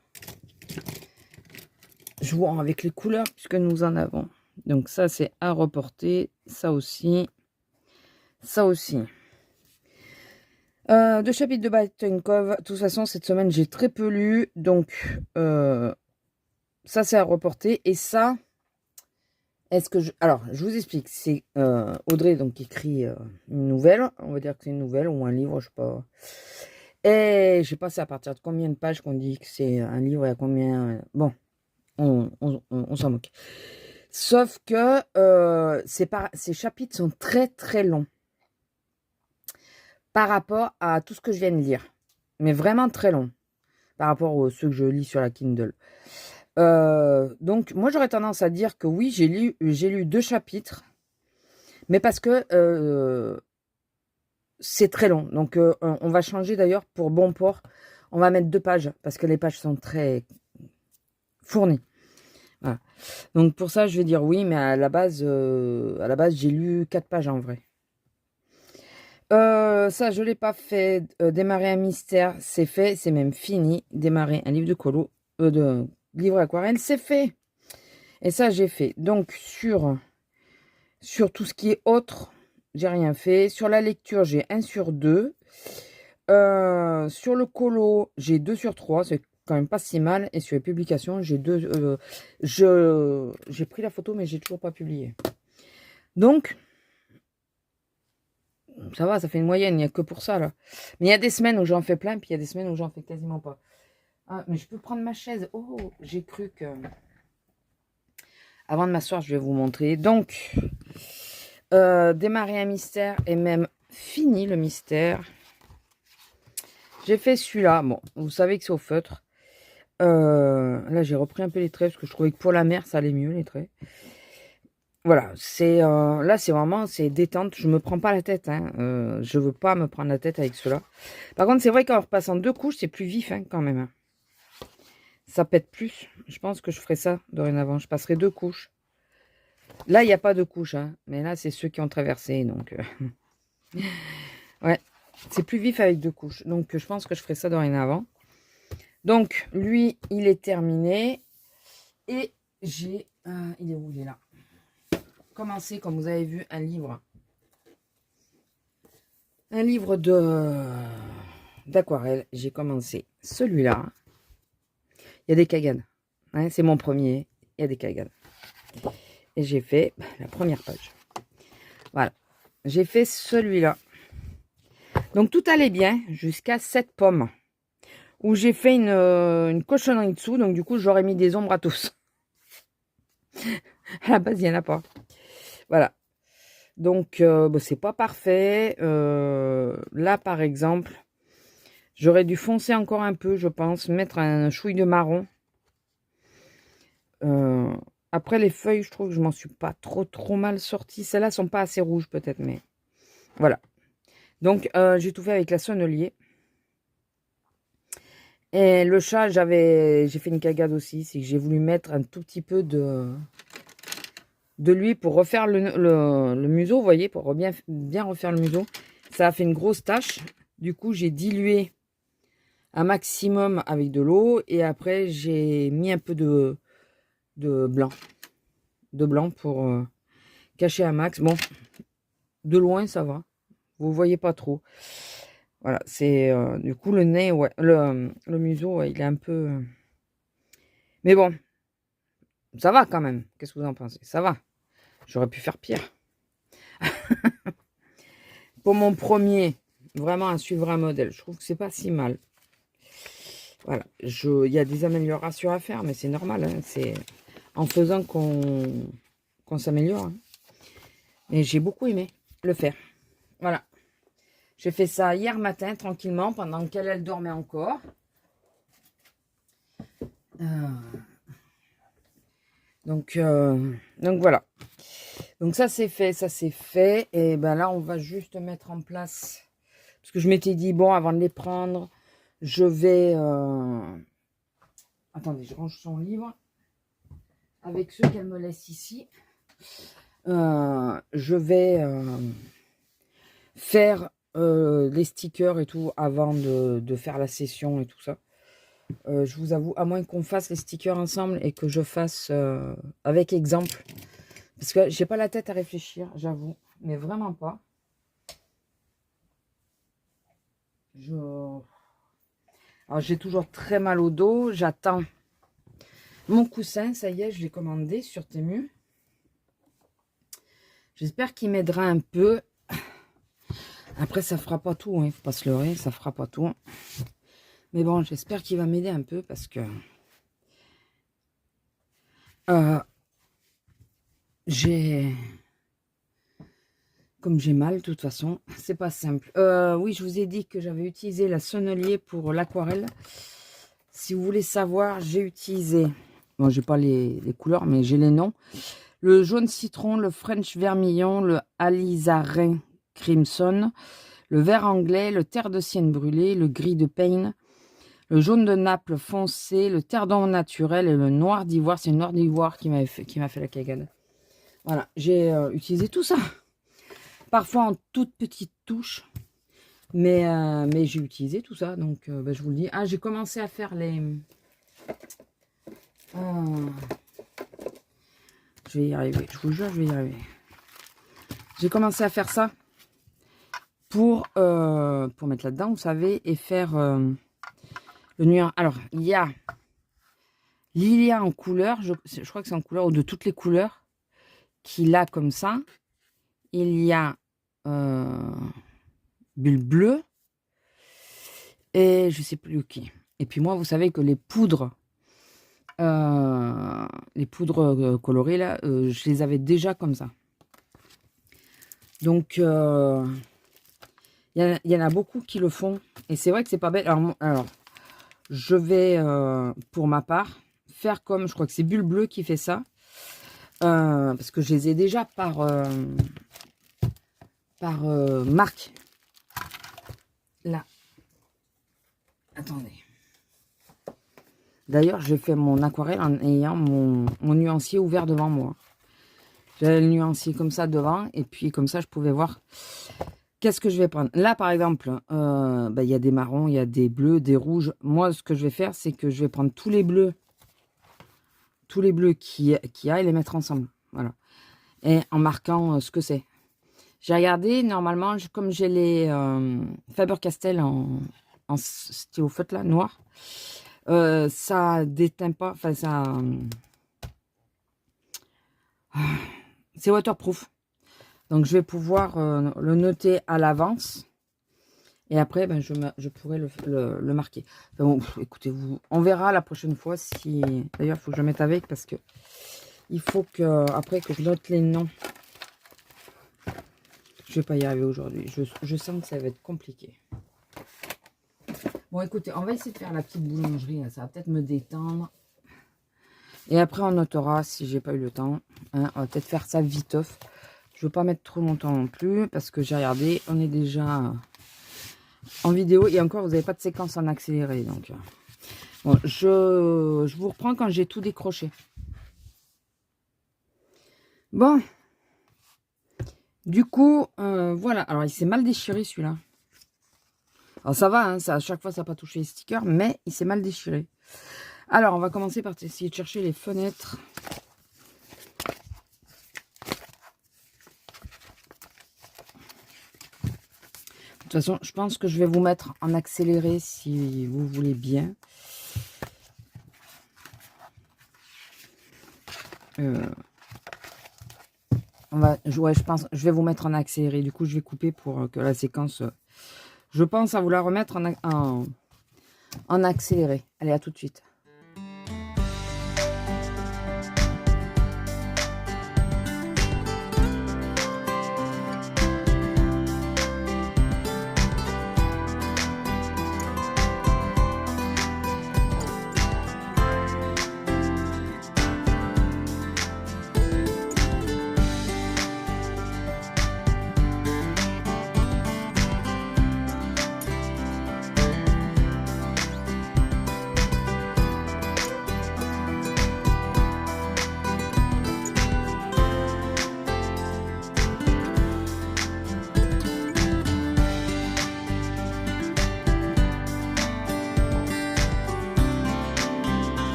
Jouons avec les couleurs, puisque nous en avons. Donc ça, c'est à reporter. Ça aussi. Ça aussi. 2 chapitres de Button Cove. De toute façon, cette semaine, j'ai très peu lu. Donc, ça, c'est à reporter. Et ça, est-ce que je... Alors, je vous explique. C'est Audrey donc, qui écrit une nouvelle. On va dire que c'est une nouvelle ou un livre, je sais pas. Et je sais pas c'est à partir de combien de pages qu'on dit que c'est un livre et à combien... Bon, on s'en moque. Sauf que ces chapitres sont très, très longs. Par rapport à tout ce que je viens de lire. Mais vraiment très long. Par rapport à ceux que je lis sur la Kindle. Donc, moi, j'aurais tendance à dire que oui, j'ai lu 2 chapitres. Mais parce que c'est très long. Donc, on va changer d'ailleurs pour bon port. On va mettre 2 pages. Parce que les pages sont très fournies. Voilà. Donc, pour ça, je vais dire oui. Mais à la base j'ai lu 4 pages en vrai. Ça, je ne l'ai pas fait. Démarrer un mystère, c'est fait. C'est même fini. Démarrer un livre de colo. De livre aquarelle, c'est fait. Et ça, j'ai fait. Donc, sur tout ce qui est autre, j'ai rien fait. Sur la lecture, j'ai 1 sur 2. Sur le colo, j'ai 2 sur 3. C'est quand même pas si mal. Et sur les publications, j'ai 2. J'ai pris la photo, mais j'ai toujours pas publié. Donc... Ça va, ça fait une moyenne, il n'y a que pour ça, là. Mais il y a des semaines où j'en fais plein, puis il y a des semaines où j'en fais quasiment pas. Ah, mais je peux prendre ma chaise. Oh, j'ai cru que... Avant de m'asseoir, je vais vous montrer. Donc, Démarrer un mystère et même fini le mystère. J'ai fait celui-là. Bon, vous savez que c'est au feutre. Là, j'ai repris un peu les traits parce que je trouvais que pour la mer, ça allait mieux, les traits. Voilà, c'est là, c'est vraiment, c'est détente. Je me prends pas la tête. Hein. Je veux pas me prendre la tête avec cela. Par contre, c'est vrai qu'en repassant 2 couches, c'est plus vif hein, quand même. Hein. Ça pète plus. Je pense que je ferai ça dorénavant. Je passerai 2 couches. Là, il n'y a pas de couches. Hein. Mais là, c'est ceux qui ont traversé. Donc, ouais, c'est plus vif avec 2 couches. Donc, je pense que je ferai ça dorénavant. Donc, lui, il est terminé. Et j'ai... il est où? Il est là. Commencé, comme vous avez vu, un livre. Un livre d'aquarelle. J'ai commencé celui-là. Il y a des caganes. Hein, c'est mon premier. Il y a des caganes. Et j'ai fait la première page. Voilà. J'ai fait celui-là. Donc, tout allait bien jusqu'à cette pomme. Où j'ai fait une cochonnerie dessous. Donc, du coup, j'aurais mis des ombres à tous. À la base, il n'y en a pas. Voilà. Donc, bah, c'est pas parfait. Là, par exemple, j'aurais dû foncer encore un peu, je pense. Mettre un chouille de marron. Après, les feuilles, je trouve que je m'en suis pas trop mal sortie. Celles-là sont pas assez rouges, peut-être, mais voilà. Donc, j'ai tout fait avec la sonnelier. Et le chat, j'ai fait une cagade aussi. C'est que j'ai voulu mettre un tout petit peu de l'huile pour refaire le museau, vous voyez, pour bien refaire le museau. Ça a fait une grosse tache. Du coup, j'ai dilué un maximum avec de l'eau. Et après, j'ai mis un peu de blanc. De blanc pour cacher un max. Bon, de loin, ça va. Vous voyez pas trop. Voilà, c'est... du coup, le nez, ouais. Le museau, ouais, il est un peu... Mais bon, ça va quand même. Qu'est-ce que vous en pensez? Ça va. J'aurais pu faire pire. Pour mon premier, vraiment à suivre un modèle, je trouve que c'est pas si mal. Voilà, il y a des améliorations à faire, mais c'est normal. Hein, c'est en faisant qu'on s'améliore. Hein. Et j'ai beaucoup aimé le faire. Voilà. J'ai fait ça hier matin, tranquillement, pendant qu'elle elle dormait encore. Donc voilà. Donc ça c'est fait, ça c'est fait. Et ben là, on va juste mettre en place... Parce que je m'étais dit, bon, avant de les prendre, je vais... Attendez, je range son livre. Avec ceux qu'elle me laisse ici. Je vais faire les stickers et tout avant de faire la session et tout ça. Je vous avoue, à moins qu'on fasse les stickers ensemble et que je fasse avec exemple. Parce que j'ai pas la tête à réfléchir, j'avoue. Mais vraiment pas. Alors, j'ai toujours très mal au dos. J'attends mon coussin. Ça y est, je l'ai commandé sur Temu. J'espère qu'il m'aidera un peu. Après, ça fera pas tout. Il ne faut pas se leurrer. Ça fera pas tout. Mais bon, j'espère qu'il va m'aider un peu parce que... Comme j'ai mal, de toute façon, c'est pas simple. Oui, je vous ai dit que j'avais utilisé la sonnelier pour l'aquarelle. Si vous voulez savoir, j'ai utilisé... Bon, j'ai pas les couleurs, mais j'ai les noms. Le jaune citron, le French vermillon, le alizarin crimson, le vert anglais, le terre de sienne brûlée, le gris de Payne, le jaune de Naples foncé, le terre d'ombre naturel et le noir d'ivoire. C'est le noir d'ivoire qui m'a fait la cagade. Voilà, j'ai utilisé tout ça. Parfois en toute petite touche. Mais j'ai utilisé tout ça. Donc, ben, je vous le dis. Ah, j'ai commencé à faire les... je vais y arriver. Je vous jure, je vais y arriver. J'ai commencé à faire ça pour mettre là-dedans, vous savez, et faire le nuage. Alors, il y a Lilia en couleur. Je crois que c'est en couleur, ou de toutes les couleurs, qu'il a comme ça. Il y a bulle bleue. Et je sais plus qui. Et puis moi, vous savez que les poudres colorées, là, je les avais déjà comme ça. Donc, il y en a beaucoup qui le font. Et c'est vrai que c'est pas bête. Alors, je vais, pour ma part, faire comme, je crois que c'est Bulle Bleue qui fait ça. Parce que je les ai déjà par marque. Là. Attendez. D'ailleurs, j'ai fait mon aquarelle en ayant mon nuancier ouvert devant moi. J'avais le nuancier comme ça devant. Et puis, comme ça, je pouvais voir qu'est-ce que je vais prendre. Là, par exemple, il y a des marrons, il y a des bleus, des rouges. Moi, ce que je vais faire, c'est que je vais prendre tous les bleus qu'il y a et les mettre ensemble. Voilà. Et en marquant ce que c'est. J'ai regardé, normalement, comme j'ai les Faber-Castell en stylo feutre là, noir, ça déteint pas, enfin ça... c'est waterproof. Donc je vais pouvoir le noter à l'avance. Et après, ben, je pourrai le marquer. Enfin, bon, écoutez, on verra la prochaine fois si... D'ailleurs, il faut que je le mette avec parce que il faut que après que je note les noms. Je vais pas y arriver aujourd'hui. Je sens que ça va être compliqué. Bon, écoutez, on va essayer de faire la petite boulangerie. Là. Ça va peut-être me détendre. Et après, on notera si j'ai pas eu le temps. Hein, on va peut-être faire ça viteuf. Je ne veux pas mettre trop longtemps non plus. Parce que j'ai regardé, on est déjà en vidéo. Et encore, vous n'avez pas de séquence en accéléré. Donc, bon, je vous reprends quand j'ai tout décroché. Bon. Du coup, voilà. Alors, il s'est mal déchiré celui-là. Alors, ça va, hein, à chaque fois, ça n'a pas touché les stickers, mais il s'est mal déchiré. Alors, on va commencer par essayer de chercher les fenêtres. De toute façon, je pense que je vais vous mettre en accéléré si vous voulez bien. Je pense, je vais vous mettre en accéléré. Du coup, je vais couper pour que la séquence... je pense à vous la remettre en accéléré. Allez, à tout de suite.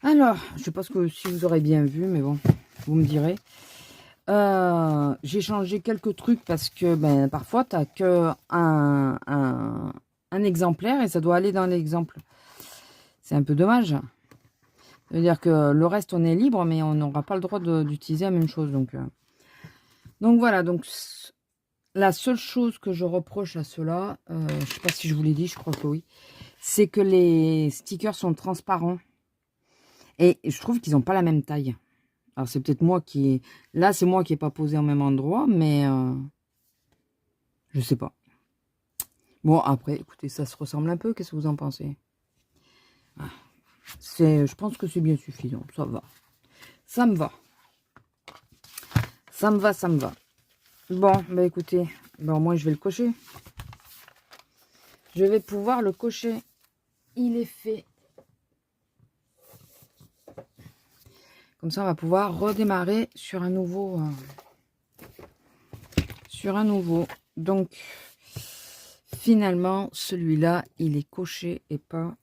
Alors, je sais pas si vous aurez bien vu, mais bon, vous me direz. J'ai changé quelques trucs parce que ben, parfois, tu n'as que un exemplaire et ça doit aller dans l'exemple. C'est un peu dommage. Ça veut dire que le reste, on est libre, mais on n'aura pas le droit d'utiliser la même chose. Donc voilà, donc la seule chose que je reproche à cela, je sais pas si je vous l'ai dit, je crois que oui, c'est que les stickers sont transparents. Et je trouve qu'ils n'ont pas la même taille. Alors c'est peut-être moi qui... Là, c'est moi qui n'ai pas posé au même endroit, mais je sais pas. Bon, après, écoutez, ça se ressemble un peu. Qu'est-ce que vous en pensez? Je pense que c'est bien suffisant. Ça va. Ça me va. Ça me va, ça me va. Bon, bah écoutez, ben, moi je vais le cocher. Je vais pouvoir le cocher. Il est fait. Comme ça, on va pouvoir redémarrer sur un nouveau. Donc, finalement, celui-là, il est coché et pas...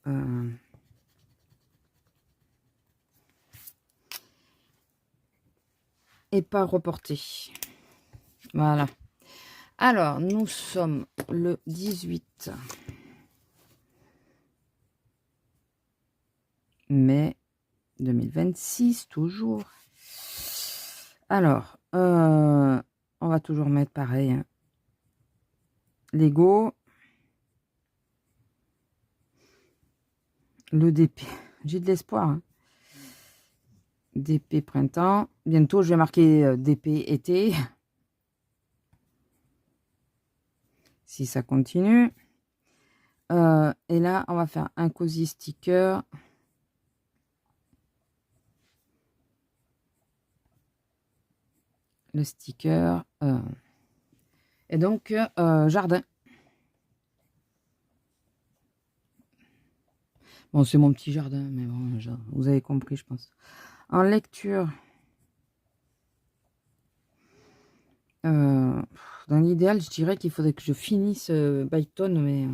et pas reporté. Voilà. Alors, nous sommes le 18 mai 2026, toujours. Alors, on va toujours mettre pareil. Hein. Lego. Le DP. J'ai de l'espoir. Hein. DP printemps. Bientôt, je vais marquer DP été. Si ça continue. Et là, on va faire un cozy sticker. Le sticker. Et donc, jardin. Bon, c'est mon petit jardin, mais bon, vous avez compris, je pense. En lecture, dans l'idéal, je dirais qu'il faudrait que je finisse Byton, mais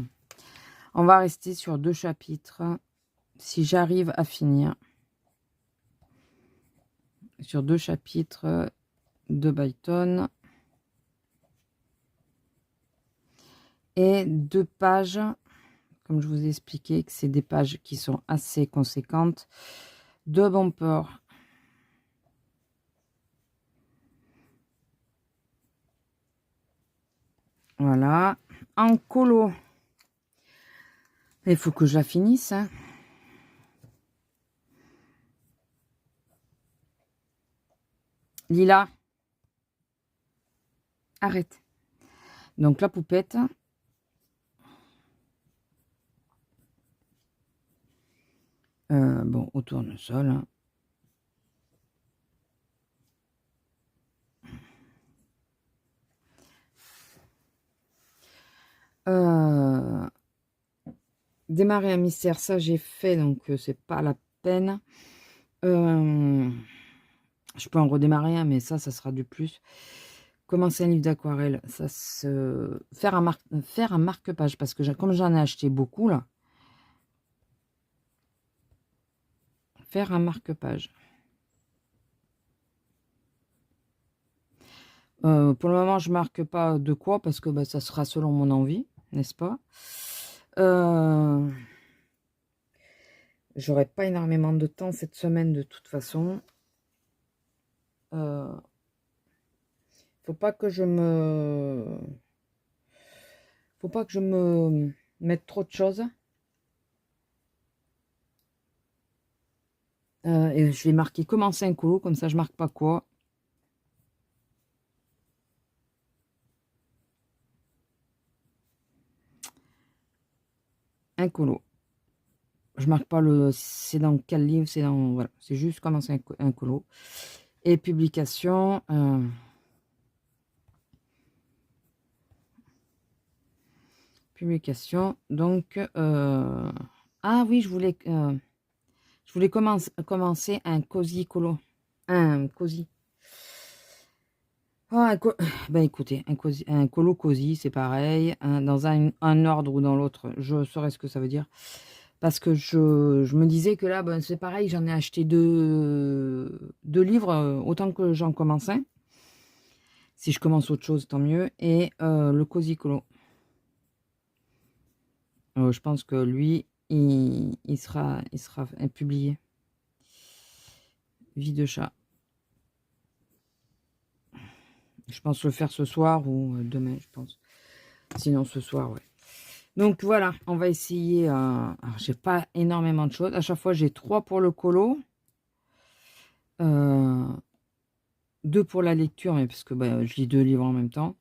on va rester sur 2 chapitres. Si j'arrive à finir sur 2 chapitres de Byton et 2 pages, comme je vous ai expliqué, que c'est des pages qui sont assez conséquentes, de bumper. Voilà. En colo, il faut que je la finisse. Hein. Lila. Arrête. Donc la poupette. Bon, au tournesol. Hein. Démarrer un mystère, ça j'ai fait, donc c'est pas la peine. Je peux en redémarrer un, mais ça sera du plus. Commencer un livre d'aquarelle, ça se... Faire un marque-page, parce que comme j'en ai acheté beaucoup, là. Faire un marque-page. Pour le moment, je marque pas de quoi, parce que bah, ça sera selon mon envie, n'est-ce pas? J'aurai pas énormément de temps cette semaine, de toute façon. Faut pas que je me mette trop de choses. Et je vais marquer commencer un colo, comme ça je marque pas quoi. Un colo. Je marque pas c'est dans quel livre, c'est dans... Voilà, c'est juste commencer un colo. Et publication... publication, donc... Ah oui, je voulais commencer un cosy colo. Un cosy. Ah, ben écoutez, un colo cosy, c'est pareil. Hein, dans un ordre ou dans l'autre, je saurais ce que ça veut dire. Parce que je me disais que là, ben, c'est pareil, j'en ai acheté deux livres, autant que j'en commence un. Si je commence autre chose, tant mieux. Et le Cozy Colo. Je pense que lui, il sera publié. Vie de chat. Je pense le faire ce soir ou demain, je pense. Sinon, ce soir, ouais. Donc voilà, on va essayer. Alors, j'ai pas énormément de choses. À chaque fois, j'ai 3 pour le colo. 2 pour la lecture, mais parce que bah, je lis 2 livres en même temps.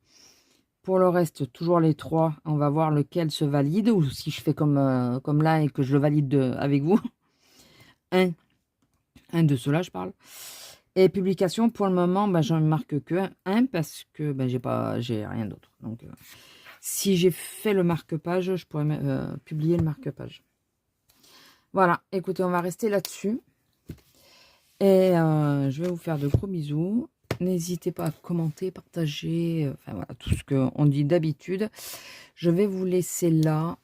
Pour le reste, toujours les 3. On va voir lequel se valide. Ou si je fais comme là et que je le valide avec vous. Un de ceux-là, je parle. Et publication, pour le moment, bah, j'en marque que un parce que bah, j'ai rien d'autre. Donc, si j'ai fait le marque-page, je pourrais publier le marque-page. Voilà, écoutez, on va rester là-dessus. Et je vais vous faire de gros bisous. N'hésitez pas à commenter, partager, enfin voilà, tout ce qu'on dit d'habitude. Je vais vous laisser là.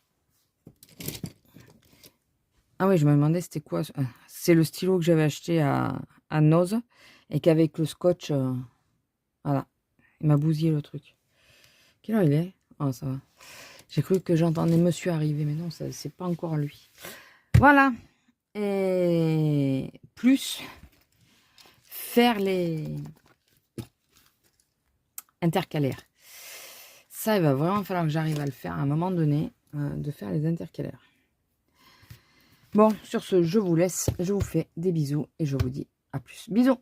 Ah oui, je me demandais c'était quoi. C'est le stylo que j'avais acheté à Noz et qu'avec le scotch, voilà, il m'a bousillé le truc. Quelle heure il est? Oh, ça va. J'ai cru que j'entendais monsieur arriver, mais non, c'est pas encore lui. Voilà. Et plus faire les intercalaires. Ça, il va vraiment falloir que j'arrive à le faire à un moment donné, de faire les intercalaires. Bon, sur ce, je vous laisse. Je vous fais des bisous et je vous dis à plus. Bisous.